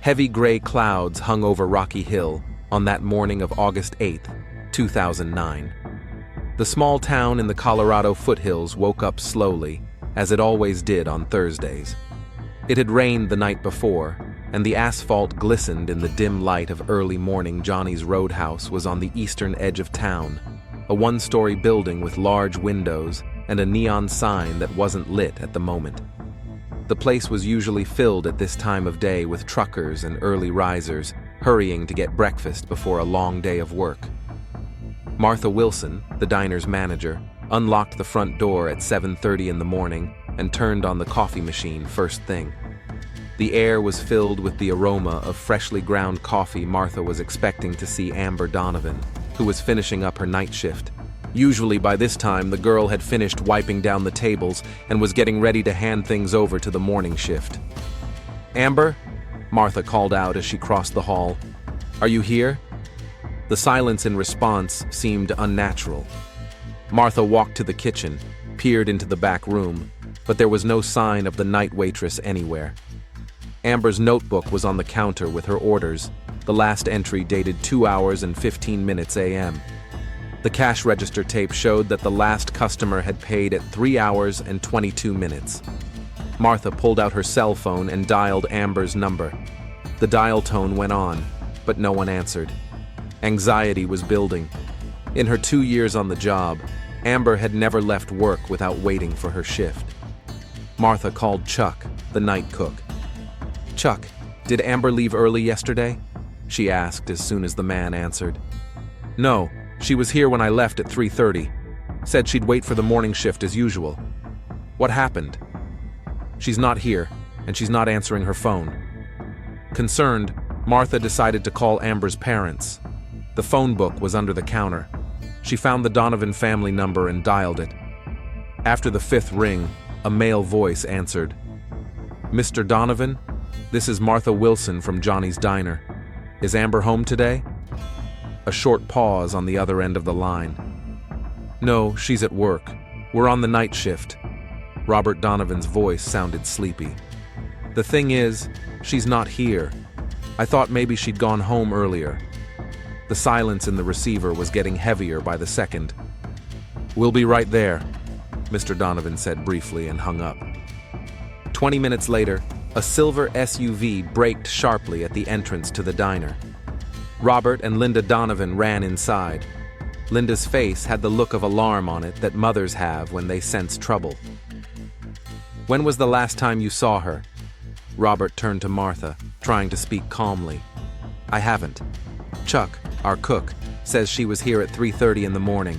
Heavy gray clouds hung over Rocky Hill on that morning of August 8, 2009. The small town in the Colorado foothills woke up slowly, as it always did on Thursdays. It had rained the night before, and the asphalt glistened in the dim light of early morning. Johnny's Roadhouse was on the eastern edge of town, a one-story building with large windows and a neon sign that wasn't lit at the moment. The place was usually filled at this time of day with truckers and early risers hurrying to get breakfast before a long day of work. Martha Wilson, the diner's manager, unlocked the front door at 7:30 in the morning and turned on the coffee machine first thing. The air was filled with the aroma of freshly ground coffee. Martha was expecting to see Amber Donovan, who was finishing up her night shift. Usually by this time, the girl had finished wiping down the tables and was getting ready to hand things over to the morning shift. "Amber?" Martha called out as she crossed the hall. "Are you here?" The silence in response seemed unnatural. Martha walked to the kitchen, peered into the back room, but there was no sign of the night waitress anywhere. Amber's notebook was on the counter with her orders, the last entry dated 2 hours and 15 minutes a.m. The cash register tape showed that the last customer had paid at 3 hours and 22 minutes. Martha pulled out her cell phone and dialed Amber's number. The dial tone went on, but no one answered. Anxiety was building. In her 2 years on the job, Amber had never left work without waiting for her shift. Martha called Chuck, the night cook. "Chuck, did Amber leave early yesterday?" she asked as soon as the man answered. "No, she was here when I left at 3:30. Said she'd wait for the morning shift as usual." "What happened?" "She's not here, and she's not answering her phone." Concerned, Martha decided to call Amber's parents. The phone book was under the counter. She found the Donovan family number and dialed it. After the 5th ring, a male voice answered. "Mr. Donovan, this is Martha Wilson from Johnny's Diner. Is Amber home today?" A short pause on the other end of the line. "No, she's at work. We're on the night shift." Robert Donovan's voice sounded sleepy. "The thing is, she's not here. I thought maybe she'd gone home earlier." The silence in the receiver was getting heavier by the second. "We'll be right there," Mr. Donovan said briefly and hung up. 20 minutes later, a silver SUV braked sharply at the entrance to the diner. Robert and Linda Donovan ran inside. Linda's face had the look of alarm on it that mothers have when they sense trouble. "When was the last time you saw her?" Robert turned to Martha, trying to speak calmly. "I haven't. Chuck, our cook, says she was here at 3:30 in the morning."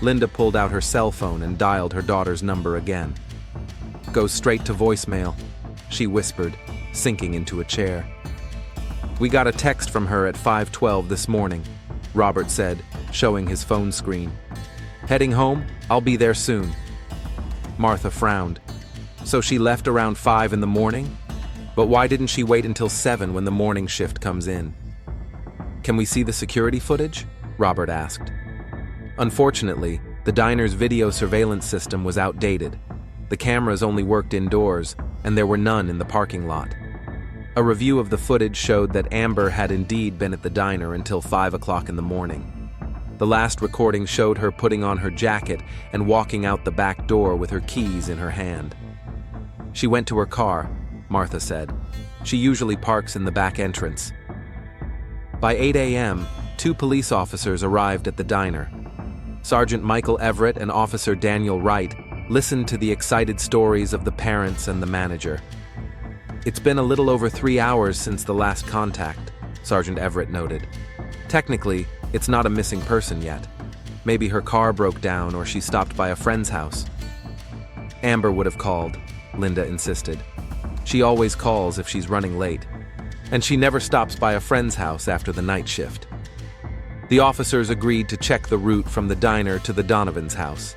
Linda pulled out her cell phone and dialed her daughter's number again. "Goes straight to voicemail," she whispered, sinking into a chair. "We got a text from her at 5:12 this morning," Robert said, showing his phone screen. "Heading home? I'll be there soon." Martha frowned. "So she left around 5 in the morning? But why didn't she wait until 7 when the morning shift comes in?" "Can we see the security footage?" Robert asked. Unfortunately, the diner's video surveillance system was outdated. The cameras only worked indoors, and there were none in the parking lot. A review of the footage showed that Amber had indeed been at the diner until 5 o'clock in the morning. The last recording showed her putting on her jacket and walking out the back door with her keys in her hand. "She went to her car," Martha said. "She usually parks in the back entrance." By 8 a.m., 2 police officers arrived at the diner. Sergeant Michael Everett and Officer Daniel Wright listened to the excited stories of the parents and the manager. "It's been a little over 3 hours since the last contact," Sergeant Everett noted. "Technically, it's not a missing person yet. Maybe her car broke down or she stopped by a friend's house." "Amber would have called," Linda insisted. "She always calls if she's running late. And she never stops by a friend's house after the night shift." The officers agreed to check the route from the diner to the Donovan's house.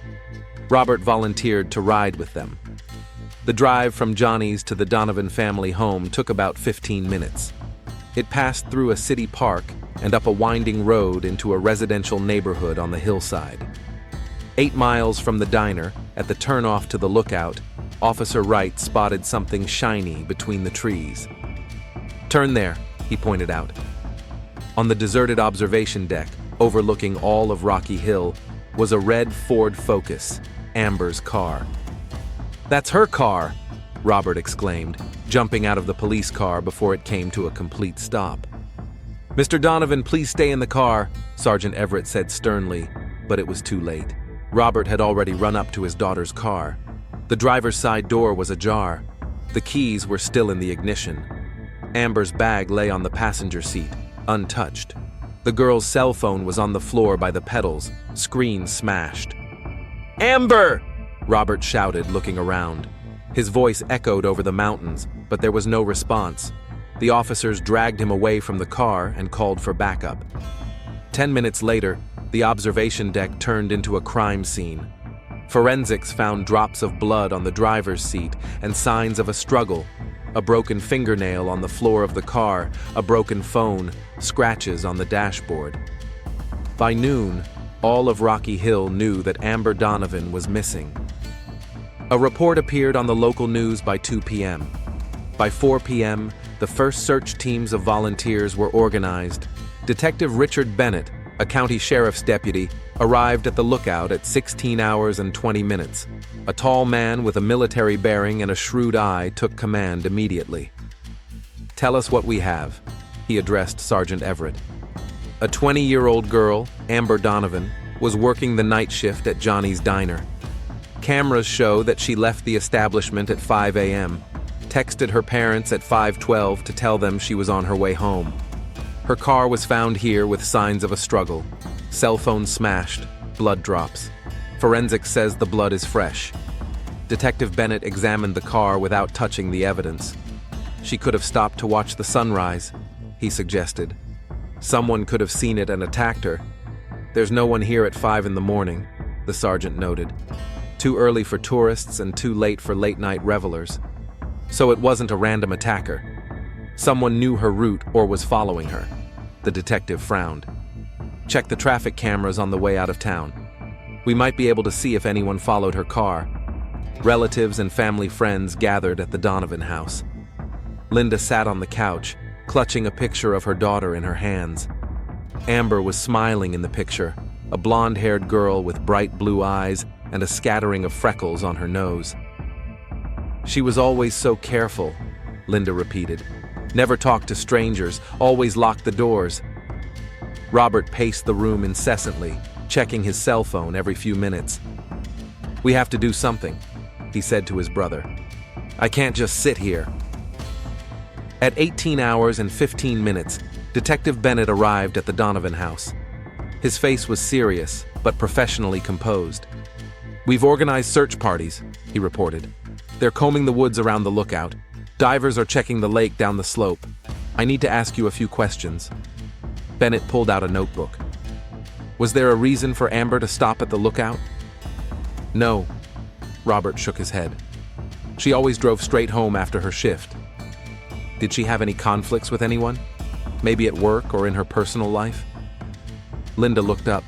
Robert volunteered to ride with them. The drive from Johnny's to the Donovan family home took about 15 minutes. It passed through a city park and up a winding road into a residential neighborhood on the hillside. 8 miles from the diner, at the turnoff to the lookout, Officer Wright spotted something shiny between the trees. Turn there, he pointed out. On the deserted observation deck, overlooking all of Rocky Hill, was a red Ford Focus, Amber's car. "That's her car!" Robert exclaimed, jumping out of the police car before it came to a complete stop. "Mr. Donovan, please stay in the car," Sergeant Everett said sternly, but it was too late. Robert had already run up to his daughter's car. The driver's side door was ajar. The keys were still in the ignition. Amber's bag lay on the passenger seat, untouched. The girl's cell phone was on the floor by the pedals, screen smashed. "Amber!" Robert shouted, looking around. His voice echoed over the mountains, but there was no response. The officers dragged him away from the car and called for backup. 10 minutes later, the observation deck turned into a crime scene. Forensics found drops of blood on the driver's seat and signs of a struggle. A broken fingernail on the floor of the car, a broken phone, scratches on the dashboard. By noon, all of Rocky Hill knew that Amber Donovan was missing. A report appeared on the local news by 2 p.m. By 4 p.m., the first search teams of volunteers were organized. Detective Richard Bennett, a county sheriff's deputy, arrived at the lookout at 16 hours and 20 minutes. A tall man with a military bearing and a shrewd eye took command immediately. "Tell us what we have," he addressed Sergeant Everett. A 20-year-old girl, Amber Donovan, was working the night shift at Johnny's Diner. Cameras show that she left the establishment at 5 a.m., texted her parents at 5:12 to tell them she was on her way home. Her car was found here with signs of a struggle. Cell phone smashed, blood drops. Forensics says the blood is fresh. Detective Bennett examined the car without touching the evidence. "She could have stopped to watch the sunrise," he suggested. "Someone could have seen it and attacked her. There's no one here at 5 in the morning," the sergeant noted. "Too early for tourists and too late for late-night revelers. So it wasn't a random attacker. Someone knew her route or was following her." The detective frowned. "Check the traffic cameras on the way out of town. We might be able to see if anyone followed her car." Relatives and family friends gathered at the Donovan house. Linda sat on the couch, clutching a picture of her daughter in her hands. Amber was smiling in the picture, a blonde-haired girl with bright blue eyes and a scattering of freckles on her nose. "She was always so careful," Linda repeated. "Never talked to strangers, always locked the doors." Robert paced the room incessantly, checking his cell phone every few minutes. "We have to do something," he said to his brother. "I can't just sit here." At 18 hours and 15 minutes, Detective Bennett arrived at the Donovan house. His face was serious, but professionally composed. "We've organized search parties," he reported. "They're combing the woods around the lookout. Divers are checking the lake down the slope. I need to ask you a few questions." Bennett pulled out a notebook. "Was there a reason for Amber to stop at the lookout?" "No," Robert shook his head. "She always drove straight home after her shift." "Did she have any conflicts with anyone? Maybe at work or in her personal life?" Linda looked up.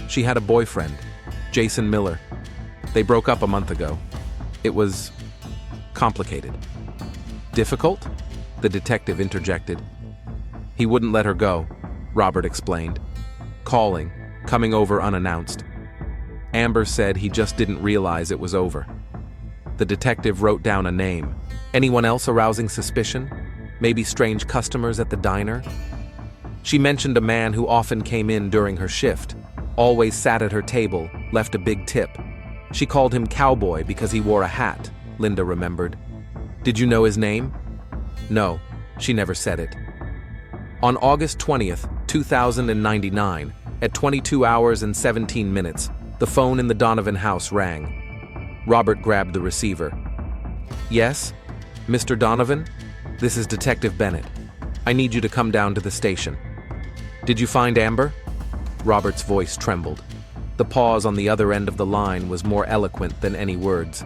"She had a boyfriend, Jason Miller. They broke up a month ago. It was complicated." "Difficult?" the detective interjected. "He wouldn't let her go," Robert explained. Coming over unannounced. Amber said he just didn't realize it was over." The detective wrote down a name. "Anyone else arousing suspicion? Maybe strange customers at the diner?" She mentioned a man who often came in during her shift, always sat at her table, left a big tip. She called him Cowboy because he wore a hat, Linda remembered. "Did you know his name?" "No, she never said it." On August 20th, 2099, at 22 hours and 17 minutes, the phone in the Donovan house rang. Robert grabbed the receiver. "Yes? Mr. Donovan? This is Detective Bennett. I need you to come down to the station." "Did you find Amber?" Robert's voice trembled. The pause on the other end of the line was more eloquent than any words.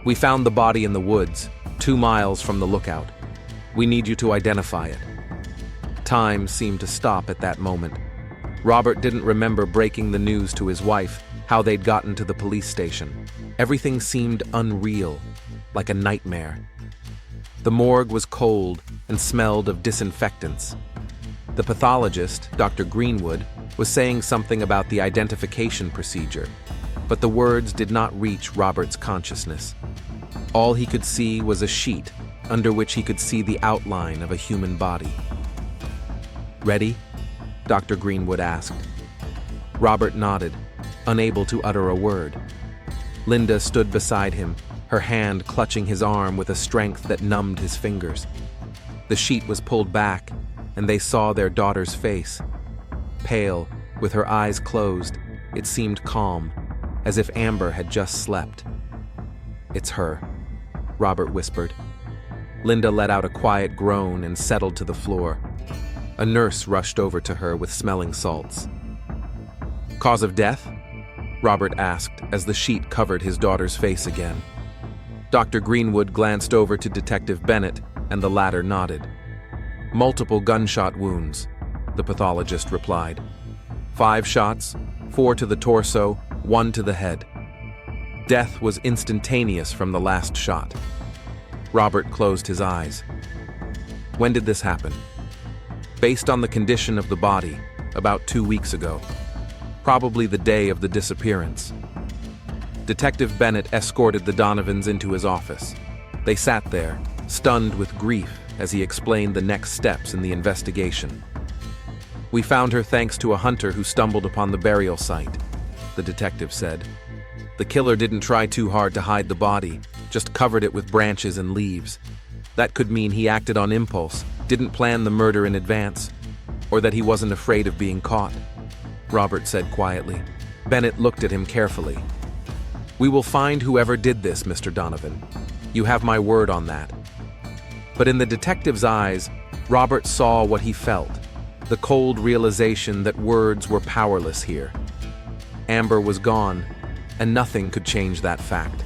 "We found the body in the woods, 2 miles from the lookout. We need you to identify it." Time seemed to stop at that moment. Robert didn't remember breaking the news to his wife, how they'd gotten to the police station. Everything seemed unreal, like a nightmare. The morgue was cold, and smelled of disinfectants. The pathologist, Dr. Greenwood, was saying something about the identification procedure, but the words did not reach Robert's consciousness. All he could see was a sheet under which he could see the outline of a human body. "Ready?" Dr. Greenwood asked. Robert nodded, unable to utter a word. Linda stood beside him, her hand clutching his arm with a strength that numbed his fingers. The sheet was pulled back, and they saw their daughter's face. Pale, with her eyes closed, it seemed calm, as if Amber had just slept. "It's her," Robert whispered. Linda let out a quiet groan and settled to the floor. A nurse rushed over to her with smelling salts. "Cause of death?" Robert asked as the sheet covered his daughter's face again. Dr. Greenwood glanced over to Detective Bennett, and the latter nodded. "Multiple gunshot wounds," the pathologist replied. 5 shots, 4 to the torso, 1 to the head. Death was instantaneous from the last shot. Robert closed his eyes. "When did this happen?" "Based on the condition of the body, about 2 weeks ago. Probably the day of the disappearance." Detective Bennett escorted the Donovans into his office. They sat there, stunned with grief, as he explained the next steps in the investigation. "We found her thanks to a hunter who stumbled upon the burial site," the detective said. "The killer didn't try too hard to hide the body, just covered it with branches and leaves. That could mean he acted on impulse, didn't plan the murder in advance, or that he wasn't afraid of being caught," Robert said quietly. Bennett looked at him carefully. "We will find whoever did this, Mr. Donovan. You have my word on that." But in the detective's eyes, Robert saw what he felt, the cold realization that words were powerless here. Amber was gone, and nothing could change that fact.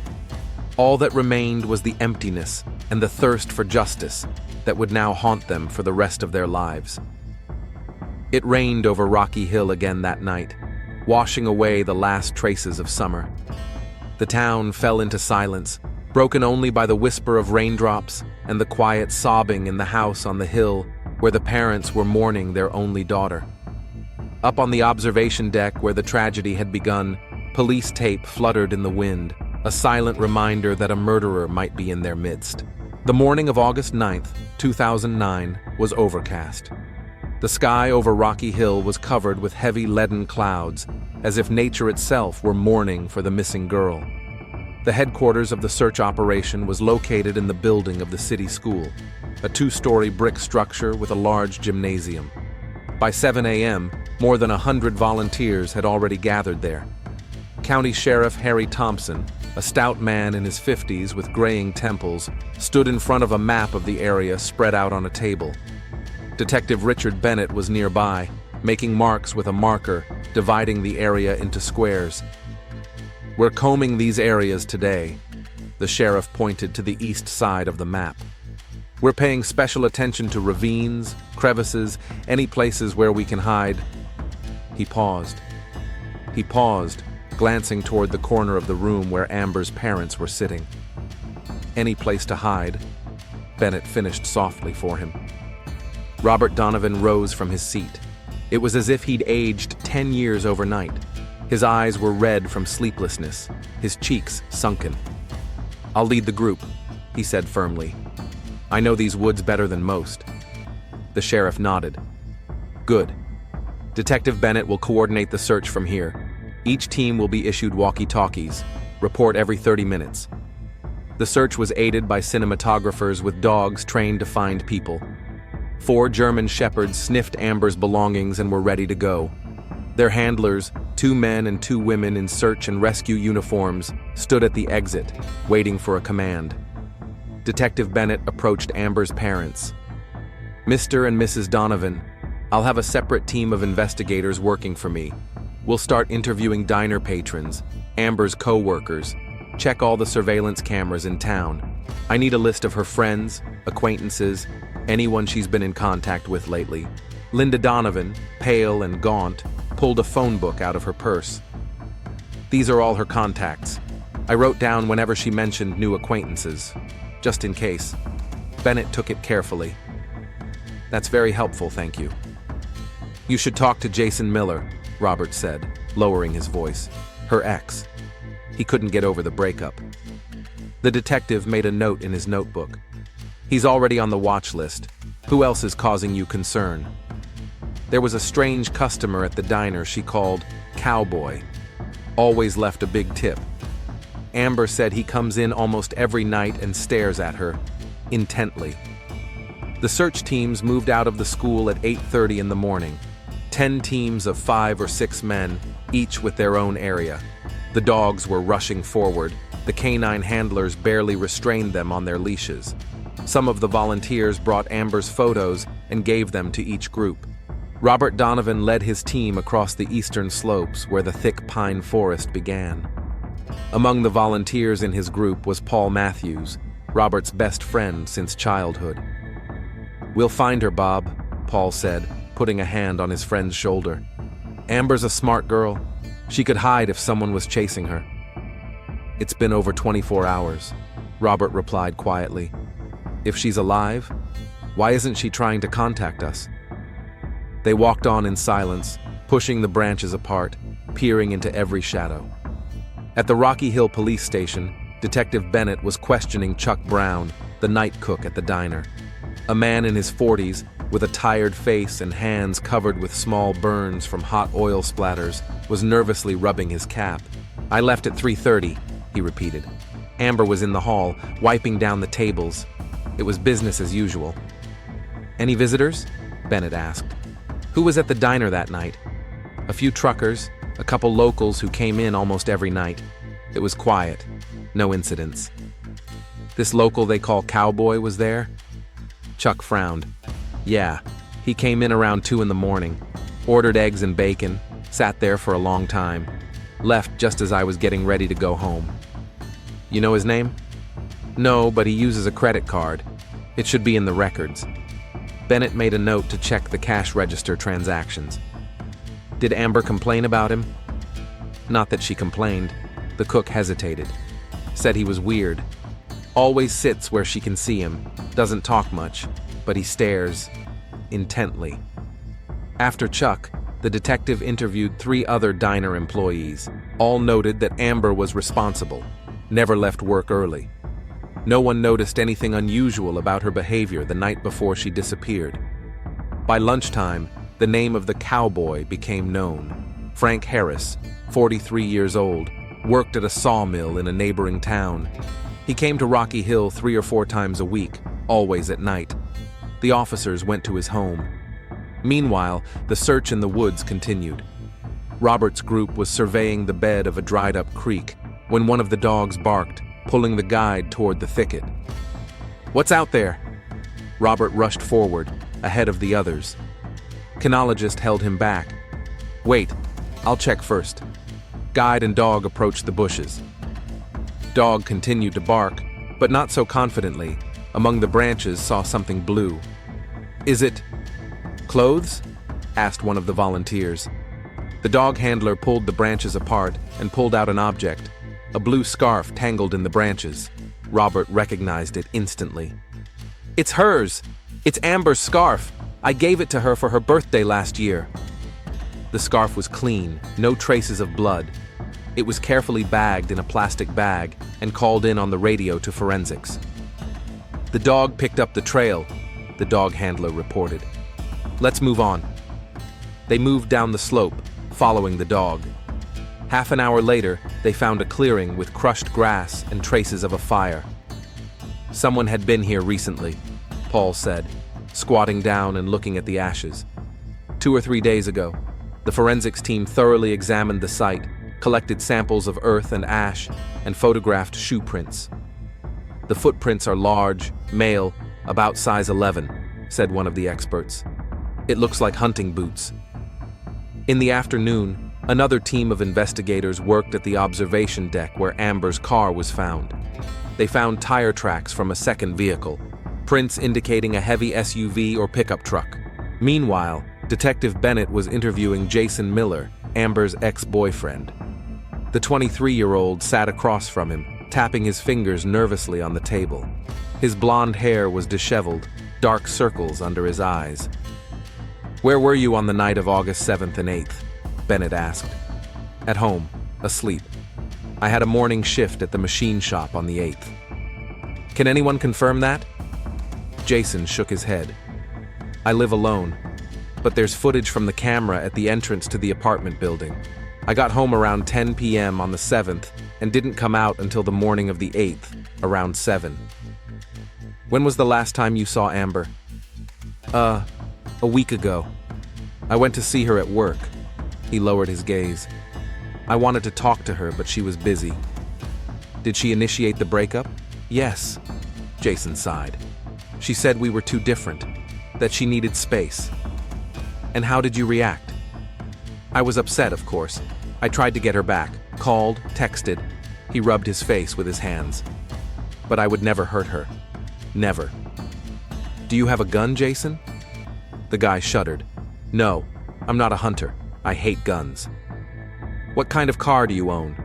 All that remained was the emptiness and the thirst for justice that would now haunt them for the rest of their lives. It rained over Rocky Hill again that night, washing away the last traces of summer. The town fell into silence, broken only by the whisper of raindrops and the quiet sobbing in the house on the hill where the parents were mourning their only daughter. Up on the observation deck where the tragedy had begun, police tape fluttered in the wind, a silent reminder that a murderer might be in their midst. The morning of August 9th, 2009, was overcast. The sky over Rocky Hill was covered with heavy leaden clouds, as if nature itself were mourning for the missing girl. The headquarters of the search operation was located in the building of the city school, a 2-story brick structure with a large gymnasium. By 7 a.m., more than 100 volunteers had already gathered there. County Sheriff Harry Thompson, a stout man in his 50s with graying temples, stood in front of a map of the area spread out on a table. Detective Richard Bennett was nearby, making marks with a marker, dividing the area into squares. "We're combing these areas today," the sheriff pointed to the east side of the map. "We're paying special attention to ravines, crevices, any places where we can hide." He paused, glancing toward the corner of the room where Amber's parents were sitting. "Any place to hide," Bennett finished softly for him. Robert Donovan rose from his seat. It was as if he'd aged 10 years overnight. His eyes were red from sleeplessness, his cheeks sunken. "I'll lead the group," he said firmly. "I know these woods better than most." The sheriff nodded. "Good. Detective Bennett will coordinate the search from here. Each team will be issued walkie-talkies. Report every 30 minutes. The search was aided by cinematographers with dogs trained to find people. 4 German shepherds sniffed Amber's belongings and were ready to go. Their handlers, 2 men and 2 women in search and rescue uniforms, stood at the exit, waiting for a command. Detective Bennett approached Amber's parents. "Mr. and Mrs. Donovan, I'll have a separate team of investigators working for me. We'll start interviewing diner patrons, Amber's co-workers, check all the surveillance cameras in town. I need a list of her friends, acquaintances, anyone she's been in contact with lately." Linda Donovan, pale and gaunt, pulled a phone book out of her purse. "These are all her contacts. I wrote down whenever she mentioned new acquaintances, just in case." Bennett took it carefully. That's very helpful, thank you. You should talk to Jason Miller, Robert said, lowering his voice. Her ex. He couldn't get over the breakup. The detective made a note in his notebook. He's already on the watch list. Who else is causing you concern? There was a strange customer at the diner she called Cowboy. Always left a big tip. Amber said he comes in almost every night and stares at her, intently. The search teams moved out of the school at 8:30 in the morning. 10 teams of 5 or 6 men, each with their own area. The dogs were rushing forward. The canine handlers barely restrained them on their leashes. Some of the volunteers brought Amber's photos and gave them to each group. Robert Donovan led his team across the eastern slopes where the thick pine forest began. Among the volunteers in his group was Paul Matthews, Robert's best friend since childhood. "We'll find her, Bob," Paul said, putting a hand on his friend's shoulder. "Amber's a smart girl. She could hide if someone was chasing her." "It's been over 24 hours," Robert replied quietly. "If she's alive, why isn't she trying to contact us?" They walked on in silence, pushing the branches apart, peering into every shadow. At the Rocky Hill police station, Detective Bennett was questioning Chuck Brown, the night cook at the diner. A man in his 40s, with a tired face and hands covered with small burns from hot oil splatters, was nervously rubbing his cap. "I left at 3:30, he repeated. Amber was in the hall, wiping down the tables. It was business as usual. "Any visitors?" Bennett asked. "Who was at the diner that night?" "A few truckers, a couple locals who came in almost every night. It was quiet, no incidents." "This local they call Cowboy was there?" Chuck frowned. "Yeah, he came in around 2 in the morning, ordered eggs and bacon, sat there for a long time, left just as I was getting ready to go home." "You know his name?" "No, but he uses a credit card. It should be in the records." Bennett made a note to check the cash register transactions. "Did Amber complain about him?" "Not that she complained." The cook hesitated. "Said he was weird. Always sits where she can see him, doesn't talk much, but he stares intently." After Chuck, the detective interviewed 3 other diner employees. All noted that Amber was responsible, never left work early. No one noticed anything unusual about her behavior the night before she disappeared. By lunchtime, the name of the Cowboy became known. Frank Harris, 43 years old, worked at a sawmill in a neighboring town. He came to Rocky Hill 3 or 4 times a week, always at night. The officers went to his home. Meanwhile, the search in the woods continued. Robert's group was surveying the bed of a dried-up creek when one of the dogs barked, pulling the guide toward the thicket. "What's out there?" Robert rushed forward, ahead of the others. Kinologist held him back. "Wait, I'll check first." Guide and dog approached the bushes. Dog continued to bark, but not so confidently. Among the branches saw something blue. "Is it clothes?" asked one of the volunteers. The dog handler pulled the branches apart and pulled out an object, a blue scarf tangled in the branches. Robert recognized it instantly. "It's hers! It's Amber's scarf! I gave it to her for her birthday last year." The scarf was clean, no traces of blood. It was carefully bagged in a plastic bag and called in on the radio to forensics. "The dog picked up the trail," the dog handler reported. "Let's move on." They moved down the slope, following the dog. Half an hour later, they found a clearing with crushed grass and traces of a fire. "Someone had been here recently," Paul said, squatting down and looking at the ashes. 2 or 3 days ago, the forensics team thoroughly examined the site, collected samples of earth and ash, and photographed shoe prints. "The footprints are large, male, about size 11, said one of the experts. "It looks like hunting boots." In the afternoon, another team of investigators worked at the observation deck where Amber's car was found. They found tire tracks from a second vehicle, prints indicating a heavy SUV or pickup truck. Meanwhile, Detective Bennett was interviewing Jason Miller, Amber's ex-boyfriend. The 23-year-old sat across from him, tapping his fingers nervously on the table. His blonde hair was disheveled, dark circles under his eyes. "Where were you on the night of August 7th and 8th?" Bennett asked. "At home, asleep. I had a morning shift at the machine shop on the 8th. "Can anyone confirm that?" Jason shook his head. "I live alone, but there's footage from the camera at the entrance to the apartment building. I got home around 10 p.m. on the 7th and didn't come out until the morning of the 8th, around 7. "When was the last time you saw Amber?" A week ago. I went to see her at work." He lowered his gaze. "I wanted to talk to her, but she was busy." "Did she initiate the breakup?" "Yes." Jason sighed. "She said we were too different, that she needed space." "And how did you react?" "I was upset, of course. I tried to get her back, called, texted." He rubbed his face with his hands. "But I would never hurt her. Never." "Do you have a gun, Jason?" The guy shuddered. "No, I'm not a hunter. I hate guns." "What kind of car do you own?"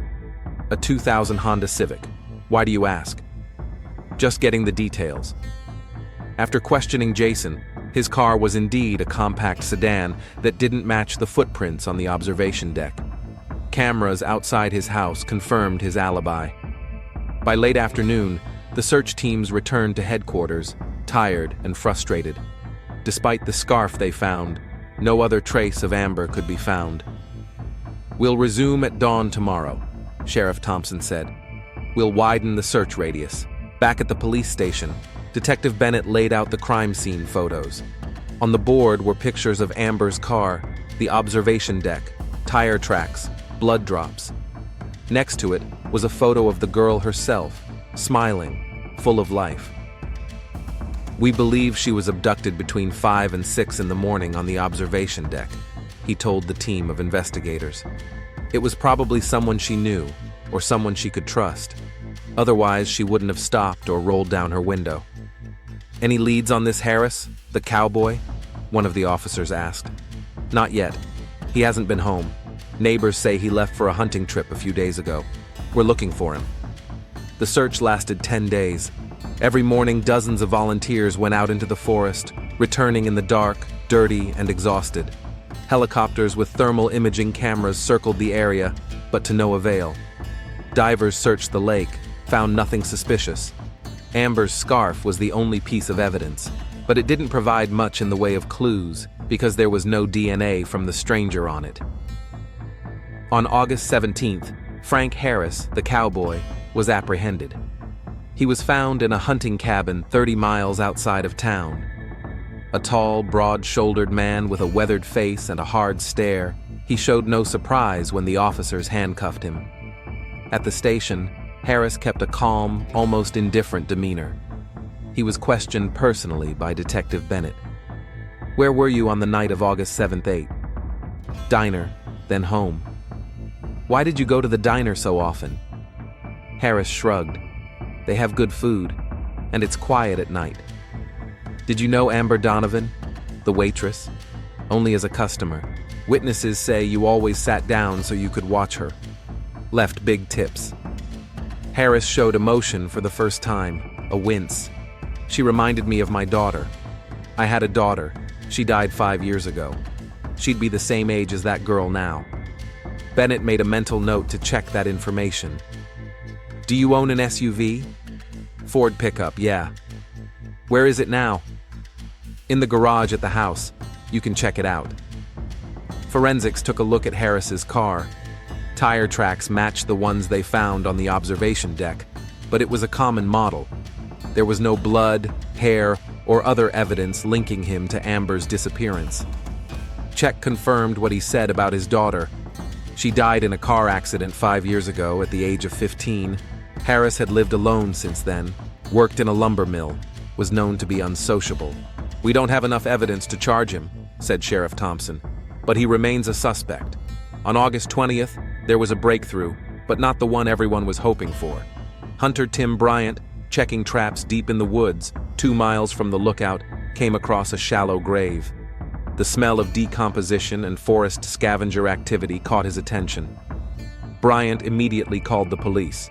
"A 2000 Honda Civic. Why do you ask?" "Just getting the details." After questioning Jason, his car was indeed a compact sedan that didn't match the footprints on the observation deck. Cameras outside his house confirmed his alibi. By late afternoon, the search teams returned to headquarters, tired and frustrated. Despite the scarf they found, no other trace of Amber could be found. "We'll resume at dawn tomorrow," Sheriff Thompson said. "We'll widen the search radius." Back at the police station, Detective Bennett laid out the crime scene photos. On the board were pictures of Amber's car, the observation deck, tire tracks, blood drops. Next to it was a photo of the girl herself, smiling, full of life. "We believe she was abducted between 5 and 6 in the morning on the observation deck," he told the team of investigators. "It was probably someone she knew, or someone she could trust. Otherwise, she wouldn't have stopped or rolled down her window." "Any leads on this Harris, the cowboy?" one of the officers asked. "Not yet. He hasn't been home. Neighbors say he left for a hunting trip a few days ago. We're looking for him." The search lasted 10 days. Every morning, dozens of volunteers went out into the forest, returning in the dark, dirty, and exhausted. Helicopters with thermal imaging cameras circled the area, but to no avail. Divers searched the lake, found nothing suspicious. Amber's scarf was the only piece of evidence, but it didn't provide much in the way of clues because there was no DNA from the stranger on it. On August 17th, Frank Harris, the cowboy, was apprehended. He was found in a hunting cabin 30 miles outside of town. A tall, broad-shouldered man with a weathered face and a hard stare, he showed no surprise when the officers handcuffed him. At the station, Harris kept a calm, almost indifferent demeanor. He was questioned personally by Detective Bennett. "Where were you on the night of August 7th, 8th? "Diner, then home." "Why did you go to the diner so often?" Harris shrugged. "They have good food, and it's quiet at night." "Did you know Amber Donovan, the waitress?" "Only as a customer. Witnesses say you always sat down so you could watch her. Left big tips." Harris showed emotion for the first time, a wince. "She reminded me of my daughter. I had a daughter. She died 5 years ago. She'd be the same age as that girl now." Bennett made a mental note to check that information. "Do you own an SUV?" "Ford pickup, yeah." "Where is it now?" "In the garage at the house. You can check it out." Forensics took a look at Harris's car. Tire tracks matched the ones they found on the observation deck, but it was a common model. There was no blood, hair, or other evidence linking him to Amber's disappearance. Check confirmed what he said about his daughter. She died in a car accident 5 years ago at the age of 15. Harris had lived alone since then, worked in a lumber mill, was known to be unsociable. "We don't have enough evidence to charge him," said Sheriff Thompson, "but he remains a suspect." On August 20th, there was a breakthrough, but not the one everyone was hoping for. Hunter Tim Bryant, checking traps deep in the woods, 2 miles from the lookout, came across a shallow grave. The smell of decomposition and forest scavenger activity caught his attention. Bryant immediately called the police.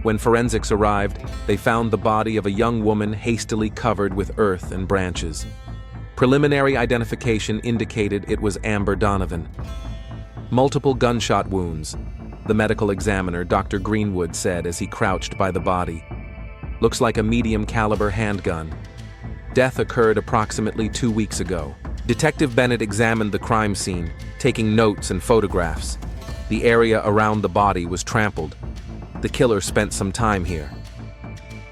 When forensics arrived, they found the body of a young woman hastily covered with earth and branches. Preliminary identification indicated it was Amber Donovan. Multiple gunshot wounds, the medical examiner, Dr. Greenwood, said as he crouched by the body. Looks like a medium-caliber handgun. Death occurred approximately 2 weeks ago. Detective Bennett examined the crime scene, taking notes and photographs. The area around the body was trampled. The killer spent some time here.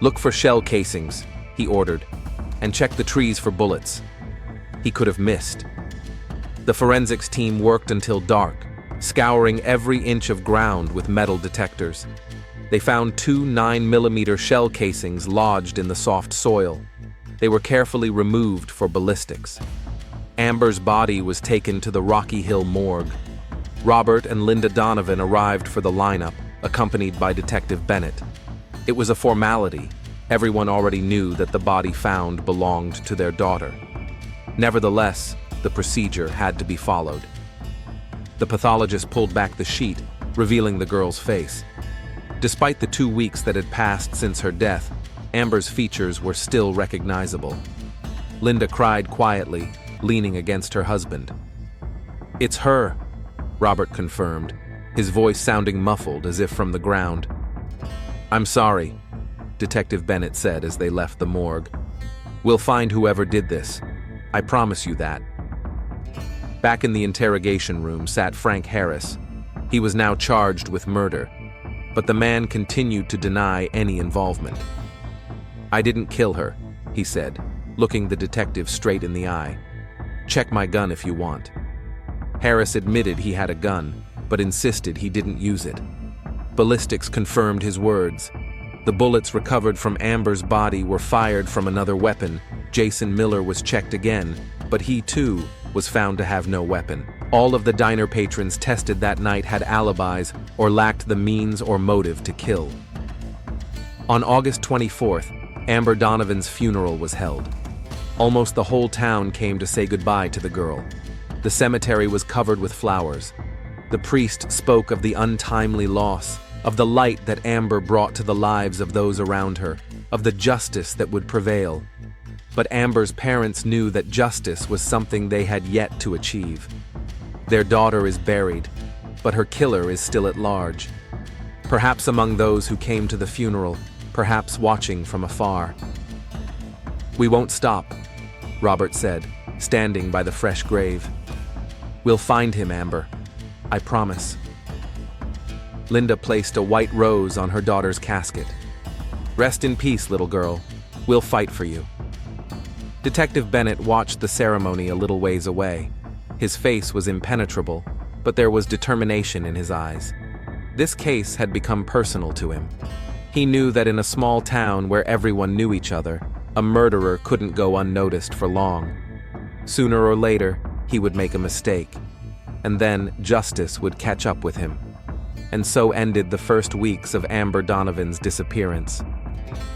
Look for shell casings, he ordered, and check the trees for bullets. He could have missed. The forensics team worked until dark, scouring every inch of ground with metal detectors. They found 2 9mm shell casings lodged in the soft soil. They were carefully removed for ballistics. Amber's body was taken to the Rocky Hill morgue. Robert and Linda Donovan arrived for the lineup, accompanied by Detective Bennett. It was a formality. Everyone already knew that the body found belonged to their daughter. Nevertheless, the procedure had to be followed. The pathologist pulled back the sheet, revealing the girl's face. Despite the 2 weeks that had passed since her death, Amber's features were still recognizable. Linda cried quietly, leaning against her husband. "It's her," Robert confirmed, his voice sounding muffled as if from the ground. "I'm sorry," Detective Bennett said as they left the morgue. "We'll find whoever did this. I promise you that." Back in the interrogation room sat Frank Harris. He was now charged with murder, but the man continued to deny any involvement. "I didn't kill her," he said, looking the detective straight in the eye. "Check my gun if you want." Harris admitted he had a gun, but insisted he didn't use it. Ballistics confirmed his words. The bullets recovered from Amber's body were fired from another weapon. Jason Miller was checked again, but he too was found to have no weapon. All of the diner patrons tested that night had alibis or lacked the means or motive to kill. On August 24th, Amber Donovan's funeral was held. Almost the whole town came to say goodbye to the girl. The cemetery was covered with flowers. The priest spoke of the untimely loss, of the light that Amber brought to the lives of those around her, of the justice that would prevail. But Amber's parents knew that justice was something they had yet to achieve. Their daughter is buried, but her killer is still at large. Perhaps among those who came to the funeral, perhaps watching from afar. "We won't stop," Robert said, standing by the fresh grave. "We'll find him, Amber. I promise." Linda placed a white rose on her daughter's casket. "Rest in peace, little girl. We'll fight for you." Detective Bennett watched the ceremony a little ways away. His face was impenetrable, but there was determination in his eyes. This case had become personal to him. He knew that in a small town where everyone knew each other, a murderer couldn't go unnoticed for long. Sooner or later, he would make a mistake, and then justice would catch up with him. And so ended the first weeks of Amber Donovan's disappearance.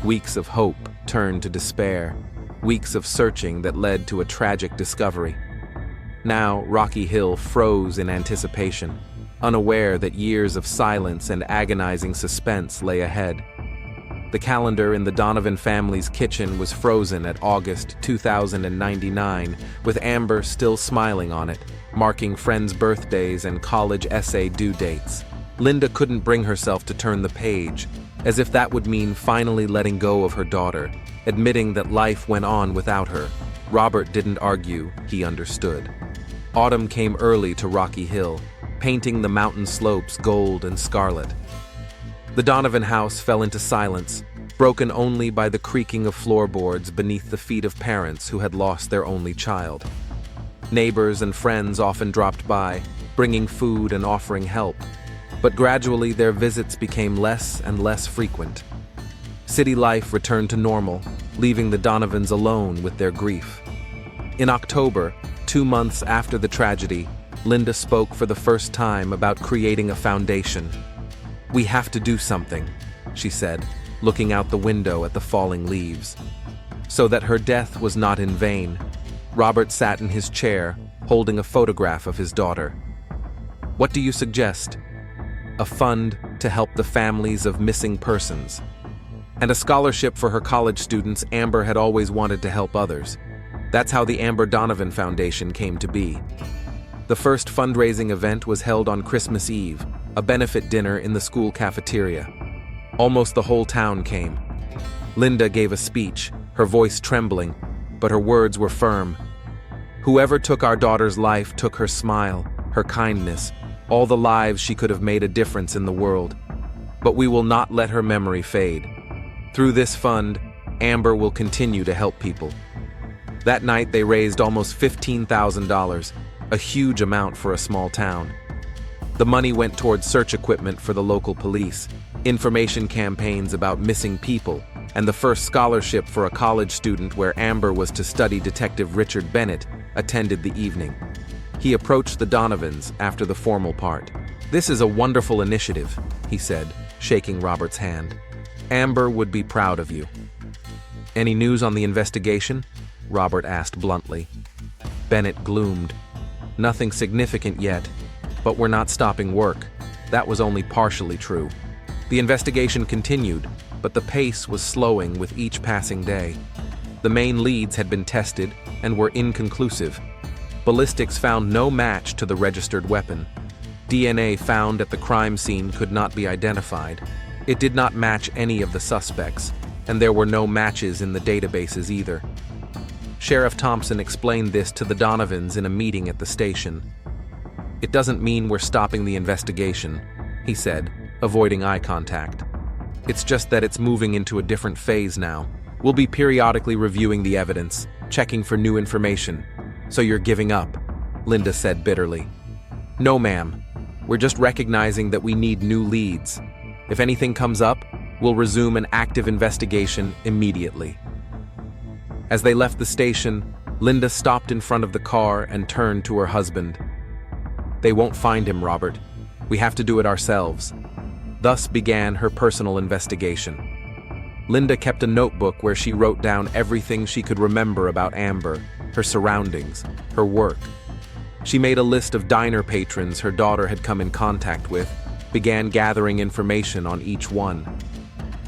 Weeks of hope turned to despair, weeks of searching that led to a tragic discovery. Now, Rocky Hill froze in anticipation, unaware that years of silence and agonizing suspense lay ahead. The calendar in the Donovan family's kitchen was frozen at August 2099, with Amber still smiling on it, marking friends' birthdays and college essay due dates. Linda couldn't bring herself to turn the page, as if that would mean finally letting go of her daughter, admitting that life went on without her. Robert didn't argue, he understood. Autumn came early to Rocky Hill, painting the mountain slopes gold and scarlet. The Donovan house fell into silence, broken only by the creaking of floorboards beneath the feet of parents who had lost their only child. Neighbors and friends often dropped by, bringing food and offering help, but gradually their visits became less and less frequent. City life returned to normal, leaving the Donovans alone with their grief. In October, 2 months after the tragedy, Linda spoke for the first time about creating a foundation. "We have to do something," she said, looking out the window at the falling leaves. So that her death was not in vain, Robert sat in his chair, holding a photograph of his daughter. "What do you suggest?" "A fund to help the families of missing persons. And a scholarship for her college students. Amber had always wanted to help others. That's how the Amber Donovan Foundation came to be. The first fundraising event was held on Christmas Eve, a benefit dinner in the school cafeteria. Almost the whole town came. Linda gave a speech, her voice trembling, but her words were firm. Whoever took our daughter's life took her smile, her kindness, all the lives she could have made a difference in the world. But we will not let her memory fade. Through this fund, Amber will continue to help people. That night they raised almost $15,000, a huge amount for a small town. The money went towards search equipment for the local police, information campaigns about missing people, and the first scholarship for a college student where Amber was to study. Detective Richard Bennett attended the evening. He approached the Donovans after the formal part. "This is a wonderful initiative," he said, shaking Robert's hand. "Amber would be proud of you." "Any news on the investigation?" Robert asked bluntly. Bennett gloomed. "Nothing significant yet, but we're not stopping work." That was only partially true. The investigation continued, but the pace was slowing with each passing day. The main leads had been tested and were inconclusive. Ballistics found no match to the registered weapon. DNA found at the crime scene could not be identified. It did not match any of the suspects, and there were no matches in the databases either. Sheriff Thompson explained this to the Donovans in a meeting at the station. "It doesn't mean we're stopping the investigation," he said, avoiding eye contact. "It's just that it's moving into a different phase now. We'll be periodically reviewing the evidence, checking for new information." "So you're giving up," Linda said bitterly. "No, ma'am. We're just recognizing that we need new leads. If anything comes up, we'll resume an active investigation immediately." As they left the station, Linda stopped in front of the car and turned to her husband. "They won't find him, Robert. We have to do it ourselves." Thus began her personal investigation. Linda kept a notebook where she wrote down everything she could remember about Amber, her surroundings, her work. She made a list of diner patrons her daughter had come in contact with, began gathering information on each one.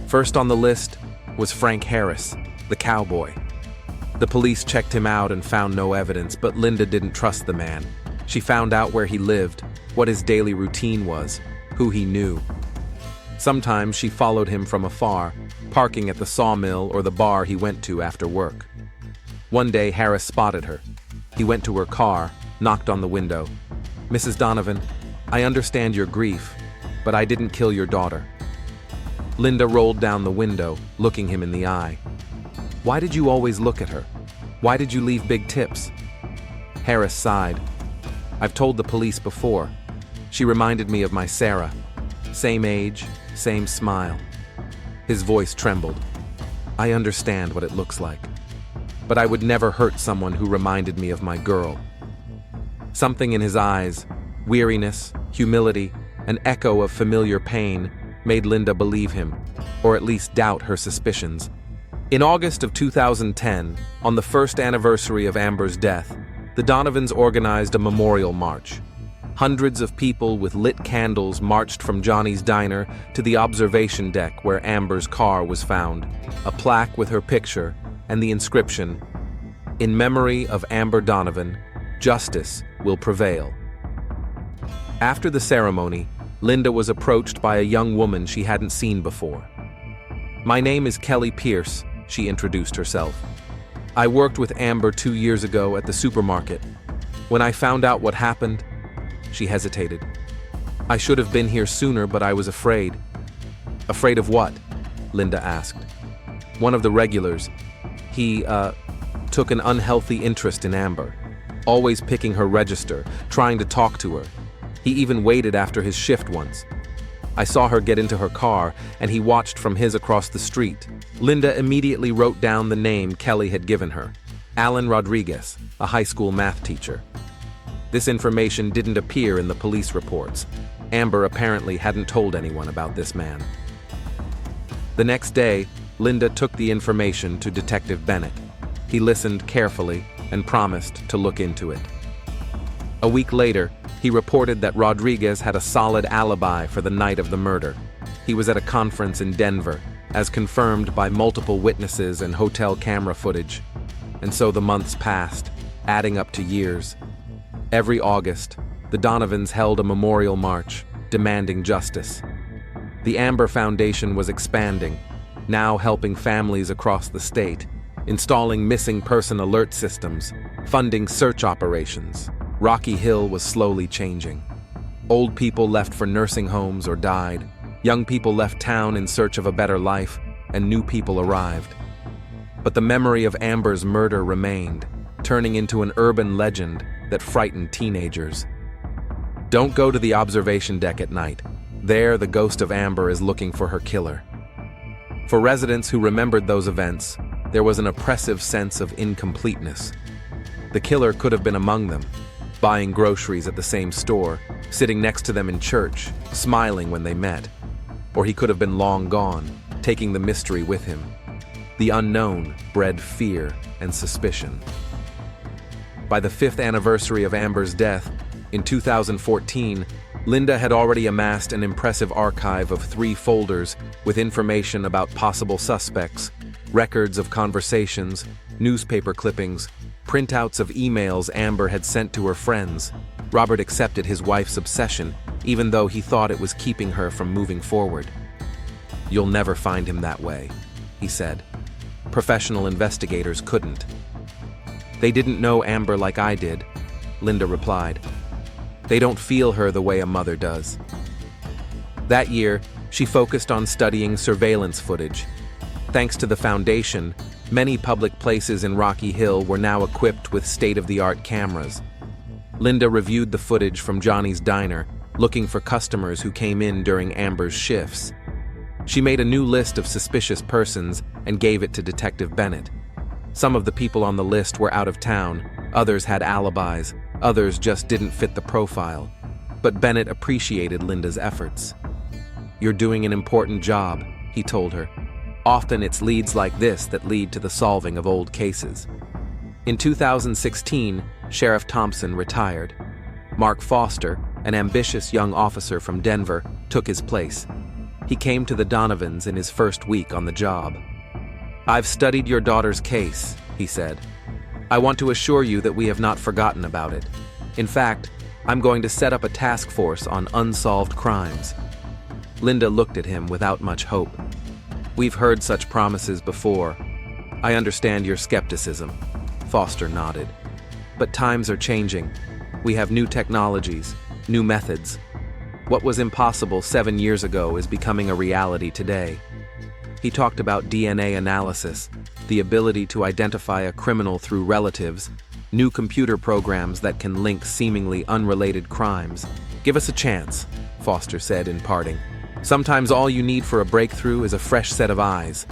First on the list was Frank Harris, the cowboy. The police checked him out and found no evidence, but Linda didn't trust the man. She found out where he lived, what his daily routine was, who he knew. Sometimes she followed him from afar, parking at the sawmill or the bar he went to after work. One day Harris spotted her. He went to her car, knocked on the window. "Mrs. Donovan, I understand your grief, but I didn't kill your daughter." Linda rolled down the window, looking him in the eye. "Why did you always look at her? Why did you leave big tips?" Harris sighed. "I've told the police before. She reminded me of my Sarah. Same age, same smile." His voice trembled. "I understand what it looks like. But I would never hurt someone who reminded me of my girl." Something in his eyes, weariness, humility, an echo of familiar pain, made Linda believe him, or at least doubt her suspicions. In August of 2010, on the first anniversary of Amber's death, the Donovans organized a memorial march. Hundreds of people with lit candles marched from Johnny's Diner to the observation deck where Amber's car was found, a plaque with her picture and the inscription, "In memory of Amber Donovan, justice will prevail." After the ceremony, Linda was approached by a young woman she hadn't seen before. "My name is Kelly Pierce," she introduced herself. "I worked with Amber 2 years ago at the supermarket. When I found out what happened," she hesitated. "I should have been here sooner, but I was afraid." "Afraid of what?" Linda asked. "One of the regulars. He, took an unhealthy interest in Amber, always picking her register, trying to talk to her. He even waited after his shift once. I saw her get into her car, and he watched from his across the street." Linda immediately wrote down the name Kelly had given her, Alan Rodriguez, a high school math teacher. This information didn't appear in the police reports. Amber apparently hadn't told anyone about this man. The next day, Linda took the information to Detective Bennett. He listened carefully and promised to look into it. A week later, he reported that Rodriguez had a solid alibi for the night of the murder. He was at a conference in Denver, as confirmed by multiple witnesses and hotel camera footage. And so the months passed, adding up to years. Every August, the Donovans held a memorial march, demanding justice. The Amber Foundation was expanding, now helping families across the state, installing missing person alert systems, funding search operations. Rocky Hill was slowly changing. Old people left for nursing homes or died. Young people left town in search of a better life, and new people arrived. But the memory of Amber's murder remained, turning into an urban legend that frightened teenagers. Don't go to the observation deck at night. There, the ghost of Amber is looking for her killer. For residents who remembered those events, there was an oppressive sense of incompleteness. The killer could have been among them, buying groceries at the same store, sitting next to them in church, smiling when they met. Or he could have been long gone, taking the mystery with him. The unknown bred fear and suspicion. By the 5th anniversary of Amber's death, in 2014, Linda had already amassed an impressive archive of 3 folders with information about possible suspects, records of conversations, newspaper clippings, printouts of emails Amber had sent to her friends. Robert accepted his wife's obsession, even though he thought it was keeping her from moving forward. "You'll never find him that way," he said. "Professional investigators couldn't." "They didn't know Amber like I did," Linda replied. "They don't feel her the way a mother does." That year, she focused on studying surveillance footage. Thanks to the foundation, many public places in Rocky Hill were now equipped with state-of-the-art cameras. Linda reviewed the footage from Johnny's Diner, looking for customers who came in during Amber's shifts. She made a new list of suspicious persons and gave it to Detective Bennett. Some of the people on the list were out of town, others had alibis, others just didn't fit the profile. But Bennett appreciated Linda's efforts. "You're doing an important job," he told her. "Often it's leads like this that lead to the solving of old cases." In 2016, Sheriff Thompson retired. Mark Foster, an ambitious young officer from Denver, took his place. He came to the Donovans in his first week on the job. "I've studied your daughter's case," he said. "I want to assure you that we have not forgotten about it. In fact, I'm going to set up a task force on unsolved crimes." Linda looked at him without much hope. "We've heard such promises before. I understand your skepticism," Foster nodded. "But times are changing. We have new technologies, new methods. What was impossible 7 years ago is becoming a reality today." He talked about DNA analysis, the ability to identify a criminal through relatives, new computer programs that can link seemingly unrelated crimes. "Give us a chance," Foster said in parting. "Sometimes all you need for a breakthrough is a fresh set of eyes."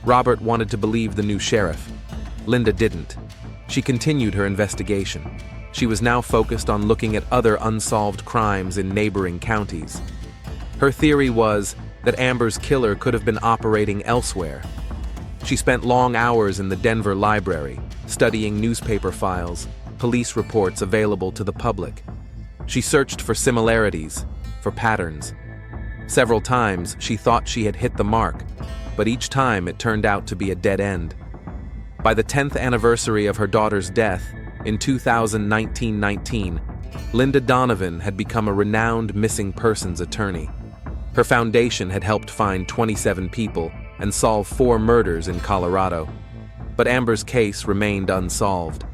Robert wanted to believe the new sheriff. Linda didn't. She continued her investigation. She was now focused on looking at other unsolved crimes in neighboring counties. Her theory was that Amber's killer could have been operating elsewhere. She spent long hours in the Denver library, studying newspaper files, police reports available to the public. She searched for similarities, for patterns. Several times she thought she had hit the mark, but each time it turned out to be a dead end. By the 10th anniversary of her daughter's death, in 2019, Linda Donovan had become a renowned missing persons attorney. Her foundation had helped find 27 people and solve 4 murders in Colorado. But Amber's case remained unsolved.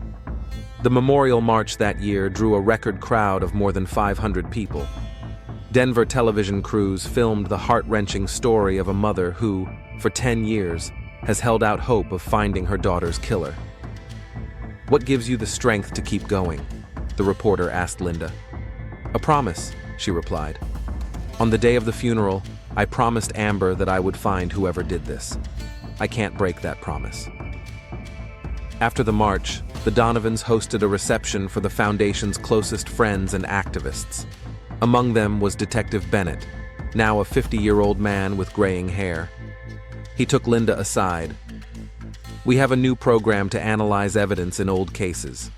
The memorial march that year drew a record crowd of more than 500 people. Denver television crews filmed the heart-wrenching story of a mother who, for 10 years, has held out hope of finding her daughter's killer. "What gives you the strength to keep going?" the reporter asked Linda. "A promise," she replied. "On the day of the funeral, I promised Amber that I would find whoever did this. I can't break that promise." After the march, the Donovans hosted a reception for the foundation's closest friends and activists. Among them was Detective Bennett, now a 50-year-old man with graying hair. He took Linda aside. "We have a new program to analyze evidence in old cases,"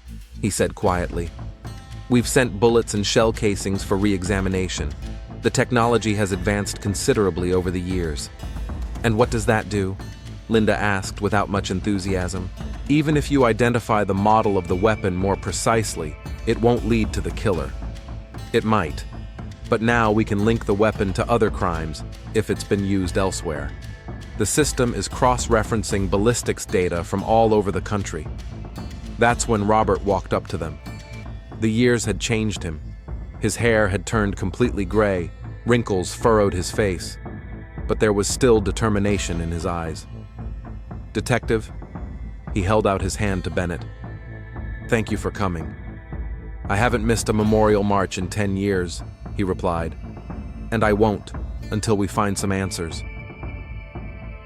he said quietly. "We've sent bullets and shell casings for re-examination. The technology has advanced considerably over the years. And what does that do? Linda asked without much enthusiasm. Even if you identify the model of the weapon more precisely, it won't lead to the killer. It might. But now we can link the weapon to other crimes if it's been used elsewhere. The system is cross-referencing ballistics data from all over the country. That's when Robert walked up to them. The years had changed him. His hair had turned completely gray, wrinkles furrowed his face, but there was still determination in his eyes. "Detective," he held out his hand to Bennett. "Thank you for coming. I haven't missed a memorial march in 10 years, he replied, "and I won't until we find some answers."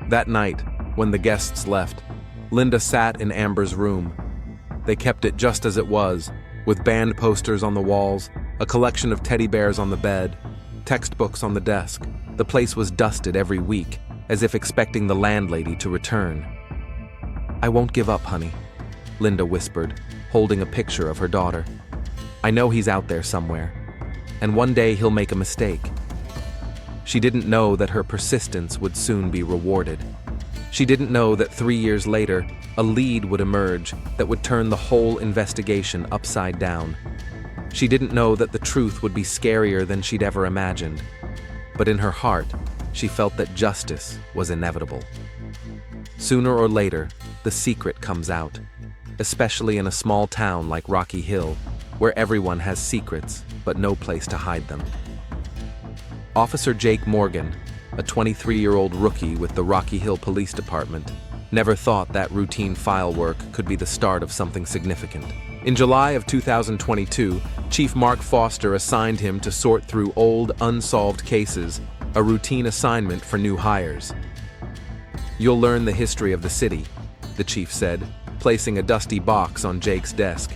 That night, when the guests left, Linda sat in Amber's room. They kept it just as it was, with band posters on the walls, a collection of teddy bears on the bed, textbooks on the desk. The place was dusted every week, as if expecting the landlady to return. "I won't give up, honey," Linda whispered, holding a picture of her daughter. "I know he's out there somewhere, and one day he'll make a mistake." She didn't know that her persistence would soon be rewarded. She didn't know that 3 years later, a lead would emerge that would turn the whole investigation upside down. She didn't know that the truth would be scarier than she'd ever imagined. But in her heart, she felt that justice was inevitable. Sooner or later, the secret comes out, especially in a small town like Rocky Hill, where everyone has secrets but no place to hide them. Officer Jake Morgan, a 23-year-old rookie with the Rocky Hill Police Department, never thought that routine file work could be the start of something significant. In July of 2022, Chief Mark Foster assigned him to sort through old, unsolved cases, a routine assignment for new hires. "You'll learn the history of the city," the chief said, placing a dusty box on Jake's desk.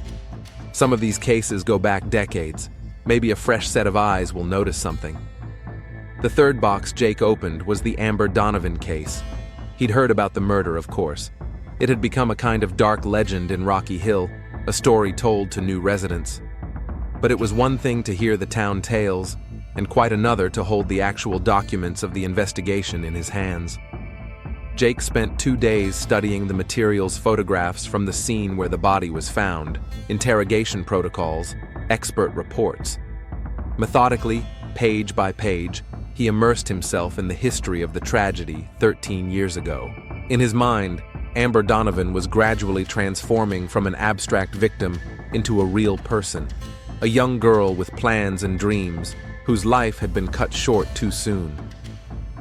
"Some of these cases go back decades. Maybe a fresh set of eyes will notice something." The third box Jake opened was the Amber Donovan case. He'd heard about the murder, of course. It had become a kind of dark legend in Rocky Hill, a story told to new residents. But it was one thing to hear the town tales, and quite another to hold the actual documents of the investigation in his hands. Jake spent 2 days studying the materials, photographs from the scene where the body was found, interrogation protocols, expert reports. Methodically, page by page, he immersed himself in the history of the tragedy 13 years ago. In his mind, Amber Donovan was gradually transforming from an abstract victim into a real person, a young girl with plans and dreams whose life had been cut short too soon.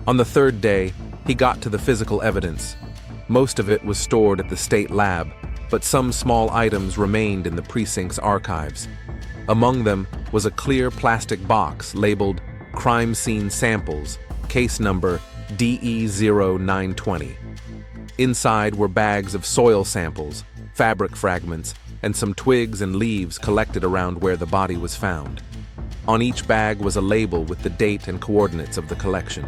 On the third day, he got to the physical evidence. Most of it was stored at the state lab, but some small items remained in the precinct's archives. Among them was a clear plastic box labeled Crime Scene Samples, case number DE0920. Inside were bags of soil samples, fabric fragments, and some twigs and leaves collected around where the body was found. On each bag was a label with the date and coordinates of the collection.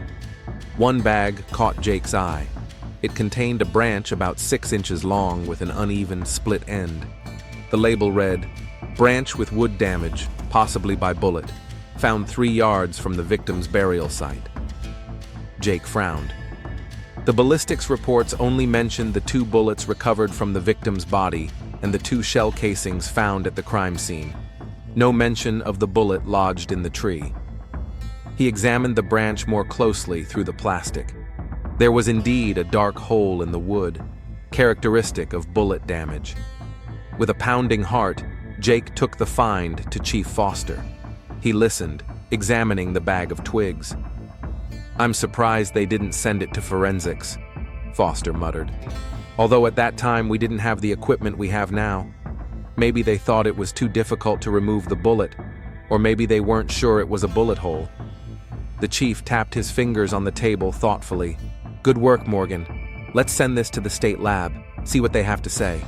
One bag caught Jake's eye. It contained a branch about 6 inches long with an uneven split end. The label read, "Branch with wood damage, possibly by bullet. Found 3 yards from the victim's burial site." Jake frowned. The ballistics reports only mentioned the 2 bullets recovered from the victim's body and the 2 shell casings found at the crime scene. No mention of the bullet lodged in the tree. He examined the branch more closely through the plastic. There was indeed a dark hole in the wood, characteristic of bullet damage. With a pounding heart, Jake took the find to Chief Foster. He listened, examining the bag of twigs. "I'm surprised they didn't send it to forensics," Foster muttered. "Although at that time we didn't have the equipment we have now. Maybe they thought it was too difficult to remove the bullet, or maybe they weren't sure it was a bullet hole." The chief tapped his fingers on the table thoughtfully. "Good work, Morgan. Let's send this to the state lab, see what they have to say."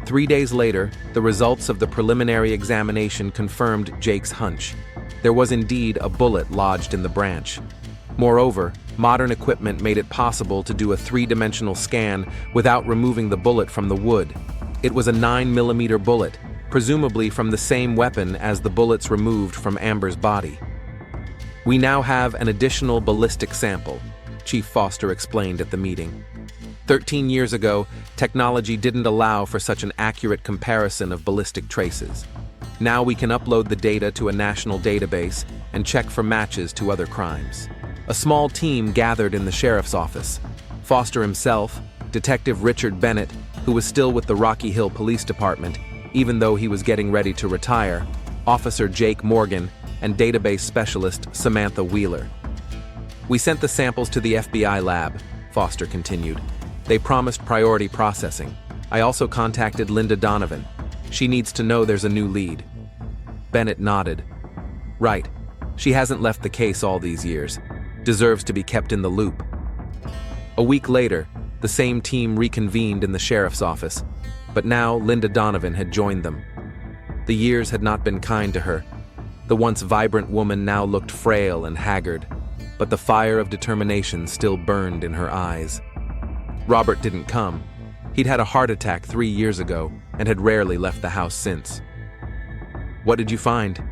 3 days later, the results of the preliminary examination confirmed Jake's hunch. There was indeed a bullet lodged in the branch. Moreover, modern equipment made it possible to do a 3-dimensional scan without removing the bullet from the wood. It was a 9mm bullet, presumably from the same weapon as the bullets removed from Amber's body. We now have an additional ballistic sample, Chief Foster explained at the meeting. 13 years ago, technology didn't allow for such an accurate comparison of ballistic traces. Now we can upload the data to a national database and check for matches to other crimes. A small team gathered in the sheriff's office. Foster himself, Detective Richard Bennett, who was still with the Rocky Hill Police Department, even though he was getting ready to retire, Officer Jake Morgan, and database specialist Samantha Wheeler. We sent the samples to the FBI lab, Foster continued. They promised priority processing. I also contacted Linda Donovan. She needs to know there's a new lead. Bennett nodded. Right. She hasn't left the case all these years. Deserves to be kept in the loop. A week later, the same team reconvened in the sheriff's office, but now Linda Donovan had joined them. The years had not been kind to her. The once vibrant woman now looked frail and haggard, but the fire of determination still burned in her eyes. Robert didn't come. He'd had a heart attack 3 years ago and had rarely left the house since. What did you find?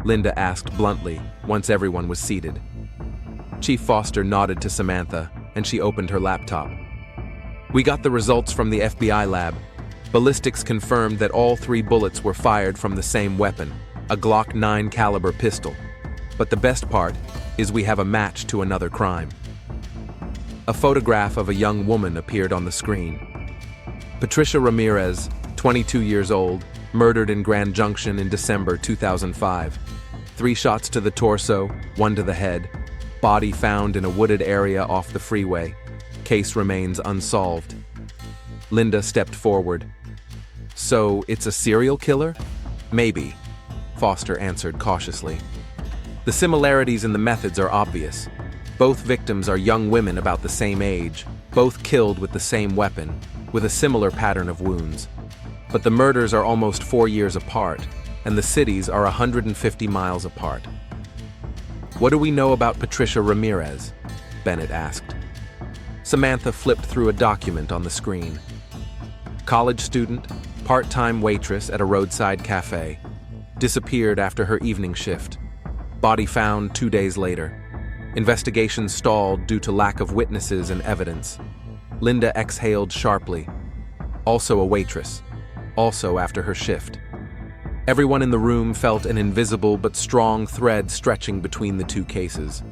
Linda asked bluntly, once everyone was seated. Chief Foster nodded to Samantha, and she opened her laptop. We got the results from the FBI lab. Ballistics confirmed that all 3 bullets were fired from the same weapon, a Glock 9 caliber pistol. But the best part is we have a match to another crime. A photograph of a young woman appeared on the screen. Patricia Ramirez, 22 years old, murdered in Grand Junction in December 2005. 3 shots to the torso, 1 to the head. Body found in a wooded area off the freeway. Case remains unsolved. Linda stepped forward. So, it's a serial killer? Maybe, Foster answered cautiously. The similarities in the methods are obvious. Both victims are young women about the same age, both killed with the same weapon, with a similar pattern of wounds. But the murders are almost 4 years apart, and the cities are 150 miles apart. What do we know about Patricia Ramirez? Bennett asked. Samantha flipped through a document on the screen. College student, part-time waitress at a roadside cafe. Disappeared after her evening shift. Body found 2 days later. Investigation stalled due to lack of witnesses and evidence. Linda exhaled sharply. Also a waitress. Also after her shift. Everyone in the room felt an invisible but strong thread stretching between the 2 cases.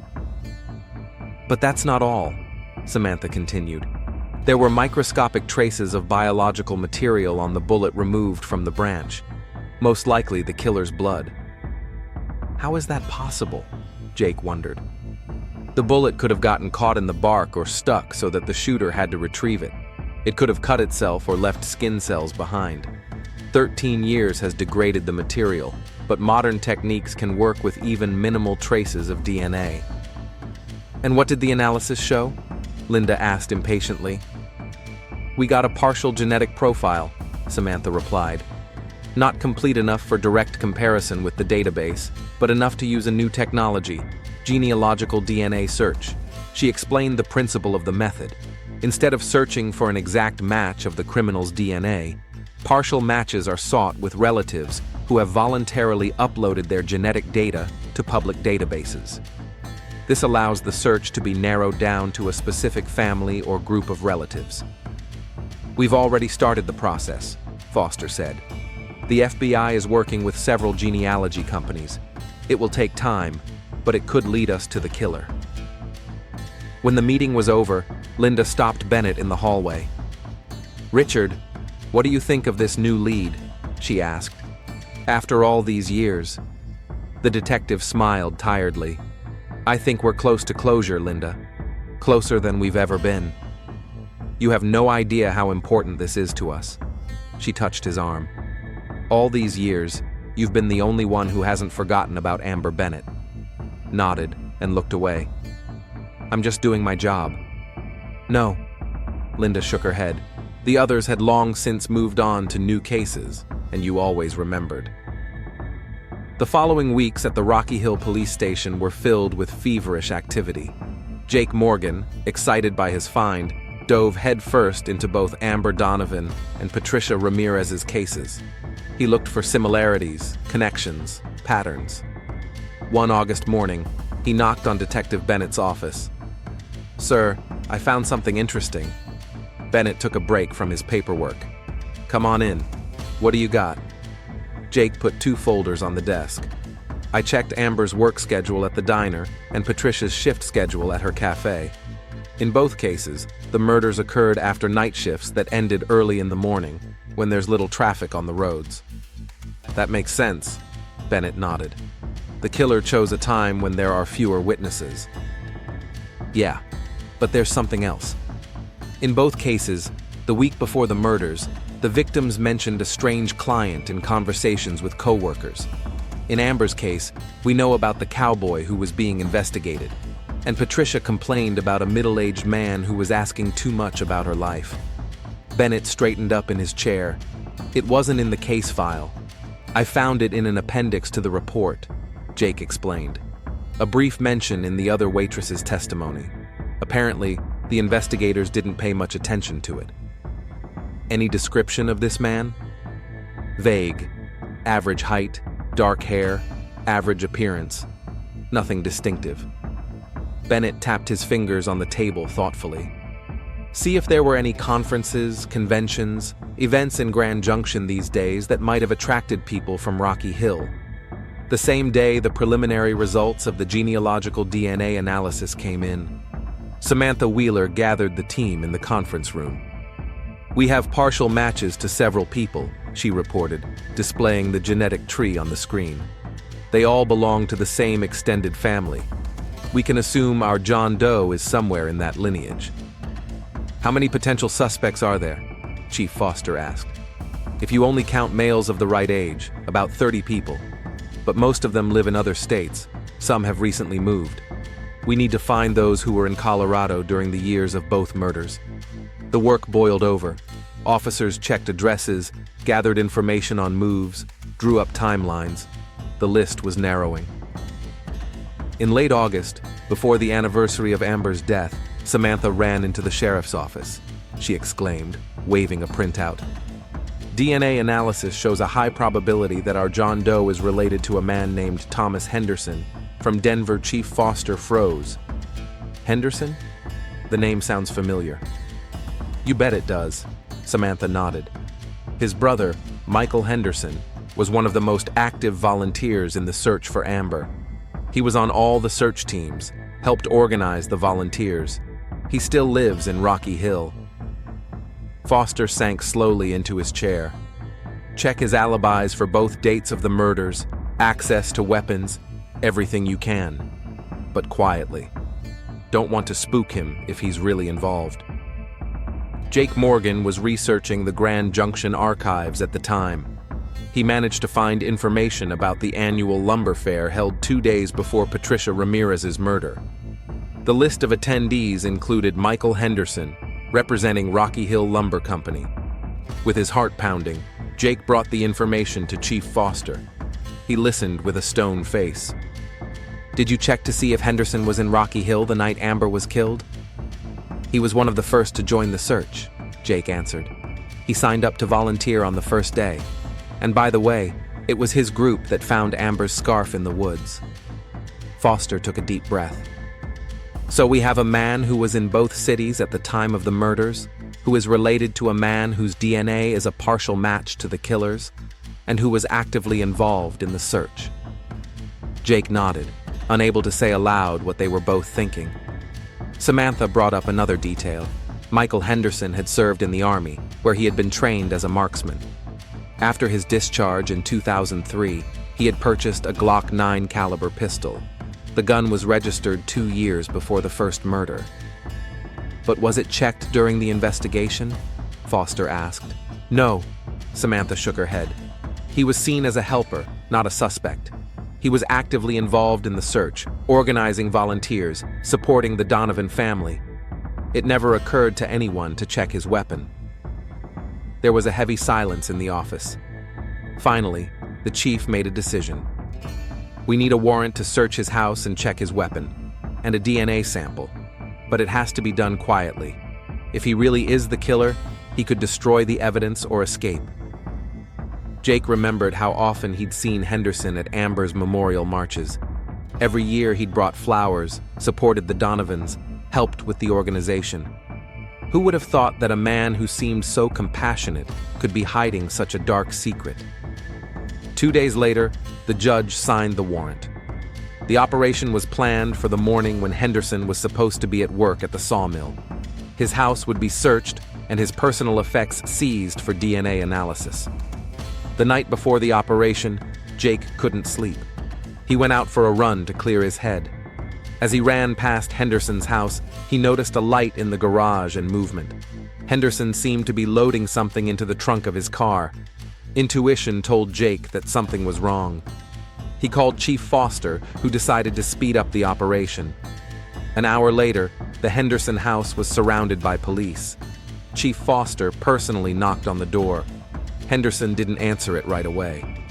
But that's not all, Samantha continued. There were microscopic traces of biological material on the bullet removed from the branch, most likely the killer's blood. How is that possible? Jake wondered. The bullet could have gotten caught in the bark or stuck so that the shooter had to retrieve it. It could have cut itself or left skin cells behind. 13 years has degraded the material, but modern techniques can work with even minimal traces of DNA. And what did the analysis show? Linda asked impatiently. We got a partial genetic profile, Samantha replied. Not complete enough for direct comparison with the database, but enough to use a new technology, genealogical DNA search. She explained the principle of the method. Instead of searching for an exact match of the criminal's DNA, partial matches are sought with relatives who have voluntarily uploaded their genetic data to public databases. This allows the search to be narrowed down to a specific family or group of relatives. We've already started the process, Foster said. The FBI is working with several genealogy companies. It will take time, but it could lead us to the killer. When the meeting was over, Linda stopped Bennett in the hallway. Richard, what do you think of this new lead? She asked. After all these years. The detective smiled tiredly. I think we're close to closure, Linda. Closer than we've ever been. You have no idea how important this is to us. She touched his arm. All these years, you've been the only one who hasn't forgotten about Amber Bennett. Nodded and looked away. I'm just doing my job. No. Linda shook her head. The others had long since moved on to new cases, and you always remembered. The following weeks at the Rocky Hill police station were filled with feverish activity. Jake Morgan, excited by his find, dove headfirst into both Amber Donovan and Patricia Ramirez's cases. He looked for similarities, connections, patterns. One August morning, He knocked on Detective Bennett's office. "Sir, I found something interesting." Bennett took a break from his paperwork. "Come on in. What do you got?" Jake put 2 folders on the desk. "I checked Amber's work schedule at the diner and Patricia's shift schedule at her cafe. In both cases, the murders occurred after night shifts that ended early in the morning, when there's little traffic on the roads." "That makes sense," Bennett nodded. "The killer chose a time when there are fewer witnesses." "Yeah, but there's something else. In both cases, the week before the murders, the victims mentioned a strange client in conversations with coworkers. In Amber's case, we know about the cowboy who was being investigated, and Patricia complained about a middle-aged man who was asking too much about her life." Bennett straightened up in his chair. "It wasn't in the case file. I found it in an appendix to the report," Jake explained. "A brief mention in the other waitress's testimony. Apparently, the investigators didn't pay much attention to it." "Any description of this man?" "Vague. Average height, dark hair, average appearance. Nothing distinctive." Bennett tapped his fingers on the table thoughtfully. "See if there were any conferences, conventions, events in Grand Junction these days that might have attracted people from Rocky Hill." The same day, the preliminary results of the genealogical DNA analysis came in. Samantha Wheeler gathered the team in the conference room. "We have partial matches to several people," she reported, displaying the genetic tree on the screen. "They all belong to the same extended family. We can assume our John Doe is somewhere in that lineage." "How many potential suspects are there?" Chief Foster asked. "If you only count males of the right age, about 30 people. But most of them live in other states. Some have recently moved. We need to find those who were in Colorado during the years of both murders." The work boiled over. Officers checked addresses, gathered information on moves, drew up timelines. The list was narrowing. In late August, before the anniversary of Amber's death, Samantha ran into the sheriff's office. She exclaimed, waving a printout. "DNA analysis shows a high probability that our John Doe is related to a man named Thomas Henderson. From Denver, Chief Foster froze." "Henderson?" The name sounds familiar. "You bet it does," Samantha nodded. "His brother, Michael Henderson, was one of the most active volunteers in the search for Amber. He was on all the search teams, helped organize the volunteers. He still lives in Rocky Hill." Foster sank slowly into his chair. "Check his alibis for both dates of the murders, access to weapons, everything you can. But quietly. Don't want to spook him if he's really involved." Jake Morgan was researching the Grand Junction archives at the time. He managed to find information about the annual lumber fair held 2 days before Patricia Ramirez's murder. The list of attendees included Michael Henderson, representing Rocky Hill Lumber Company. With his heart pounding, Jake brought the information to Chief Foster. He listened with a stone face. "Did you check to see if Henderson was in Rocky Hill the night Amber was killed?" "He was one of the first to join the search," Jake answered. "He signed up to volunteer on the first day. And by the way, it was his group that found Amber's scarf in the woods." Foster took a deep breath. "So we have a man who was in both cities at the time of the murders, who is related to a man whose DNA is a partial match to the killer's, and who was actively involved in the search." Jake nodded, unable to say aloud what they were both thinking. Samantha brought up another detail. Michael Henderson had served in the Army, where he had been trained as a marksman. After his discharge in 2003, he had purchased a Glock 9 caliber pistol. The gun was registered 2 years before the first murder. "But was it checked during the investigation?" Foster asked. "No," Samantha shook her head. "He was seen as a helper, not a suspect. He was actively involved in the search, organizing volunteers, supporting the Donovan family. It never occurred to anyone to check his weapon." There was a heavy silence in the office. Finally, the chief made a decision. "We need a warrant to search his house and check his weapon, and a DNA sample. But it has to be done quietly. If he really is the killer, he could destroy the evidence or escape." Jake remembered how often he'd seen Henderson at Amber's memorial marches. Every year he'd brought flowers, supported the Donovans, helped with the organization. Who would have thought that a man who seemed so compassionate could be hiding such a dark secret? 2 days later, the judge signed the warrant. The operation was planned for the morning when Henderson was supposed to be at work at the sawmill. His house would be searched and his personal effects seized for DNA analysis. The night before the operation, Jake couldn't sleep. He went out for a run to clear his head. As he ran past Henderson's house, he noticed a light in the garage and movement. Henderson seemed to be loading something into the trunk of his car. Intuition told Jake that something was wrong. He called Chief Foster, who decided to speed up the operation. An hour later, the Henderson house was surrounded by police. Chief Foster personally knocked on the door. Henderson didn't answer it right away.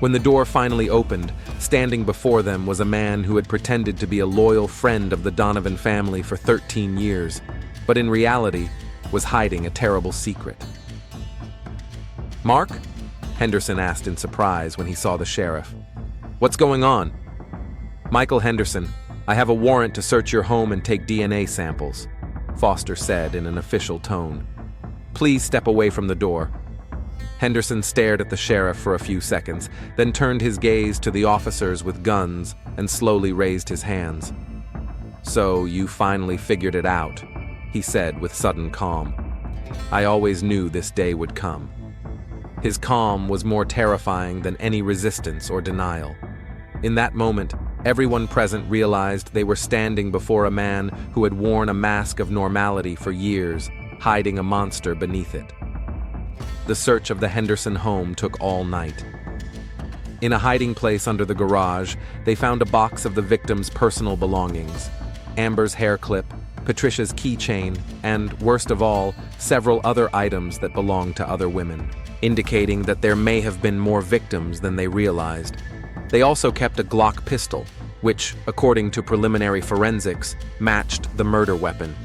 When the door finally opened, standing before them was a man who had pretended to be a loyal friend of the Donovan family for 13 years, but in reality was hiding a terrible secret. "Mark?" Henderson asked in surprise when he saw the sheriff. "What's going on?" "Michael Henderson, I have a warrant to search your home and take DNA samples," Foster said in an official tone. "Please step away from the door." Henderson stared at the sheriff for a few seconds, then turned his gaze to the officers with guns and slowly raised his hands. "So you finally figured it out," he said with sudden calm. "I always knew this day would come." His calm was more terrifying than any resistance or denial. In that moment, everyone present realized they were standing before a man who had worn a mask of normality for years, hiding a monster beneath it. The search of the Henderson home took all night. In a hiding place under the garage, they found a box of the victim's personal belongings: Amber's hair clip, Patricia's keychain, and, worst of all, several other items that belonged to other women, indicating that there may have been more victims than they realized. They also kept a Glock pistol, which, according to preliminary forensics, matched the murder weapon.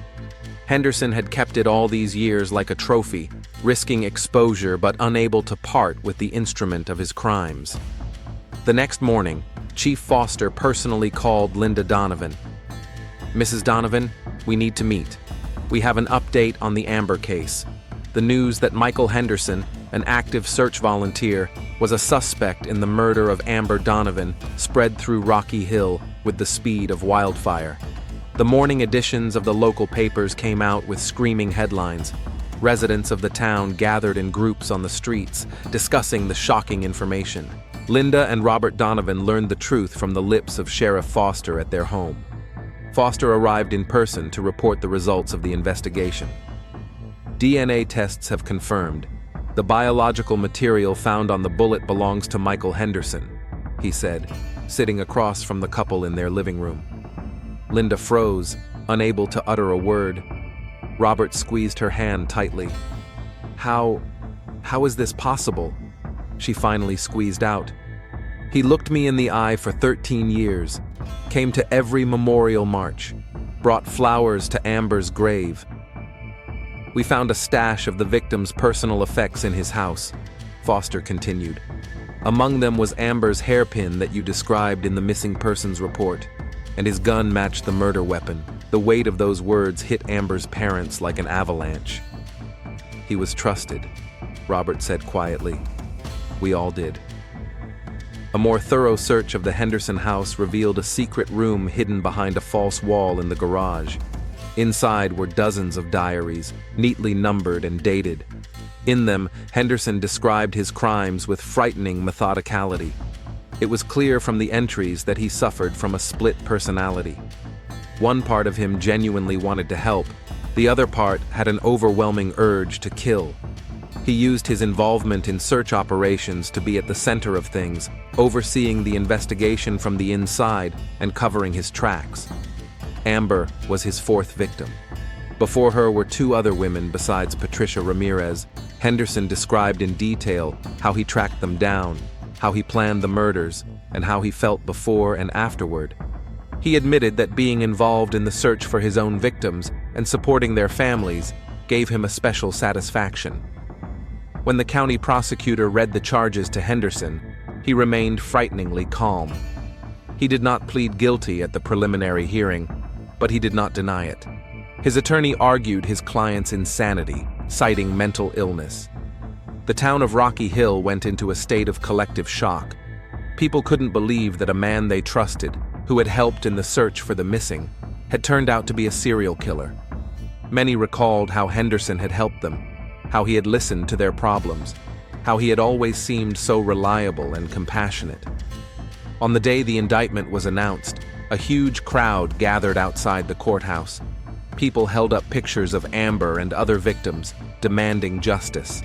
Henderson had kept it all these years like a trophy, risking exposure but unable to part with the instrument of his crimes. The next morning, Chief Foster personally called Linda Donovan. "Mrs. Donovan, we need to meet. We have an update on the Amber case. The news that Michael Henderson, an active search volunteer, was a suspect in the murder of Amber Donovan spread through Rocky Hill with the speed of wildfire." The morning editions of the local papers came out with screaming headlines. Residents of the town gathered in groups on the streets, discussing the shocking information. Linda and Robert Donovan learned the truth from the lips of Sheriff Foster at their home. Foster arrived in person to report the results of the investigation. "DNA tests have confirmed. The biological material found on the bullet belongs to Michael Henderson," he said, sitting across from the couple in their living room. Linda froze, unable to utter a word. Robert squeezed her hand tightly. How is this possible?" she finally squeezed out. "He looked me in the eye for 13 years, came to every memorial march, brought flowers to Amber's grave. We found a stash of the victim's personal effects in his house," Foster continued. "Among them was Amber's hairpin that you described in the missing persons report, and his gun matched the murder weapon. The weight of those words hit Amber's parents like an avalanche." "He was trusted," Robert said quietly. "We all did." A more thorough search of the Henderson house revealed a secret room hidden behind a false wall in the garage. Inside were dozens of diaries, neatly numbered and dated. In them, Henderson described his crimes with frightening methodicality. It was clear from the entries that he suffered from a split personality. One part of him genuinely wanted to help, the other part had an overwhelming urge to kill. He used his involvement in search operations to be at the center of things, overseeing the investigation from the inside and covering his tracks. Amber was his fourth victim. Before her were two other women besides Patricia Ramirez. Henderson described in detail how he tracked them down, how he planned the murders, and how he felt before and afterward. He admitted that being involved in the search for his own victims and supporting their families gave him a special satisfaction. When the county prosecutor read the charges to Henderson, he remained frighteningly calm. He did not plead guilty at the preliminary hearing, but he did not deny it. His attorney argued his client's insanity, citing mental illness. The town of Rocky Hill went into a state of collective shock. People couldn't believe that a man they trusted, who had helped in the search for the missing, had turned out to be a serial killer. Many recalled how Henderson had helped them, how he had listened to their problems, how he had always seemed so reliable and compassionate. On the day the indictment was announced, a huge crowd gathered outside the courthouse. People held up pictures of Amber and other victims, demanding justice.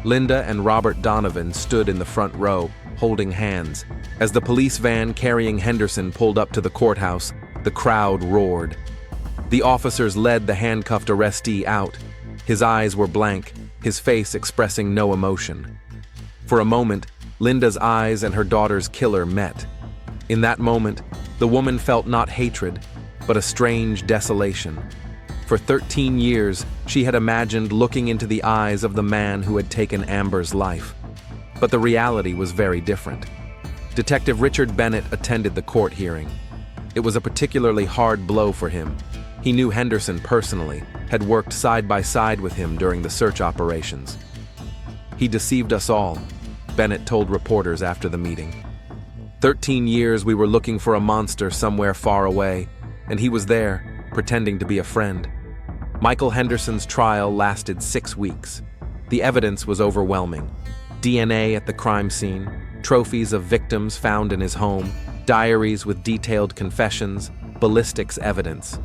Linda and Robert Donovan stood in the front row, holding hands. As the police van carrying Henderson pulled up to the courthouse, the crowd roared. The officers led the handcuffed arrestee out. His eyes were blank, his face expressing no emotion. For a moment, Linda's eyes and her daughter's killer met. In that moment, the woman felt not hatred, but a strange desolation. For 13 years, she had imagined looking into the eyes of the man who had taken Amber's life. But the reality was very different. Detective Richard Bennett attended the court hearing. It was a particularly hard blow for him. He knew Henderson personally, had worked side by side with him during the search operations. "He deceived us all," Bennett told reporters after the meeting. 13 years we were looking for a monster somewhere far away, and he was there, pretending to be a friend. Michael Henderson's trial lasted 6 weeks. The evidence was overwhelming. DNA at the crime scene, trophies of victims found in his home, diaries with detailed confessions, ballistics evidence.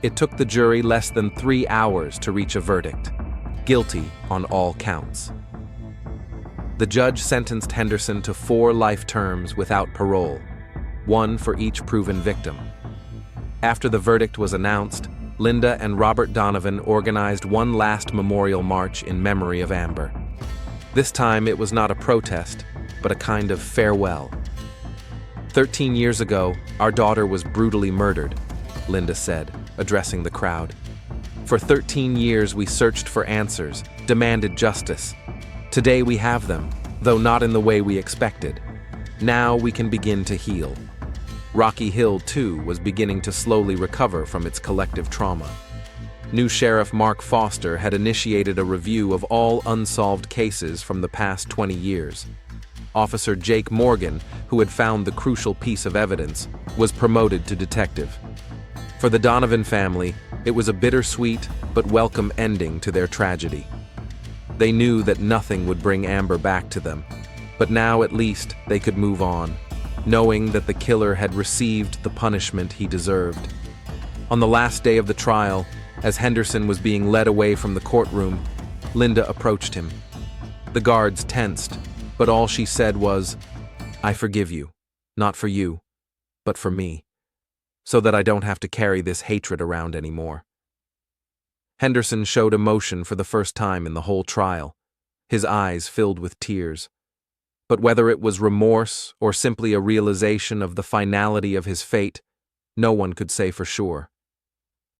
It took the jury less than 3 hours to reach a verdict: guilty on all counts. The judge sentenced Henderson to 4 life terms without parole, 1 for each proven victim. After the verdict was announced, Linda and Robert Donovan organized one last memorial march in memory of Amber. This time it was not a protest, but a kind of farewell. 13 years ago, our daughter was brutally murdered, Linda said, addressing the crowd. For 13 years we searched for answers, demanded justice. Today we have them, though not in the way we expected. Now we can begin to heal. Rocky Hill, too, was beginning to slowly recover from its collective trauma. New Sheriff Mark Foster had initiated a review of all unsolved cases from the past 20 years. Officer Jake Morgan, who had found the crucial piece of evidence, was promoted to detective. For the Donovan family, it was a bittersweet but welcome ending to their tragedy. They knew that nothing would bring Amber back to them, but now at least they could move on, knowing that the killer had received the punishment he deserved. On the last day of the trial, as Henderson was being led away from the courtroom, Linda approached him. The guards tensed, but all she said was, "I forgive you, not for you, but for me, so that I don't have to carry this hatred around anymore." Henderson showed emotion for the first time in the whole trial, his eyes filled with tears. But whether it was remorse or simply a realization of the finality of his fate, no one could say for sure.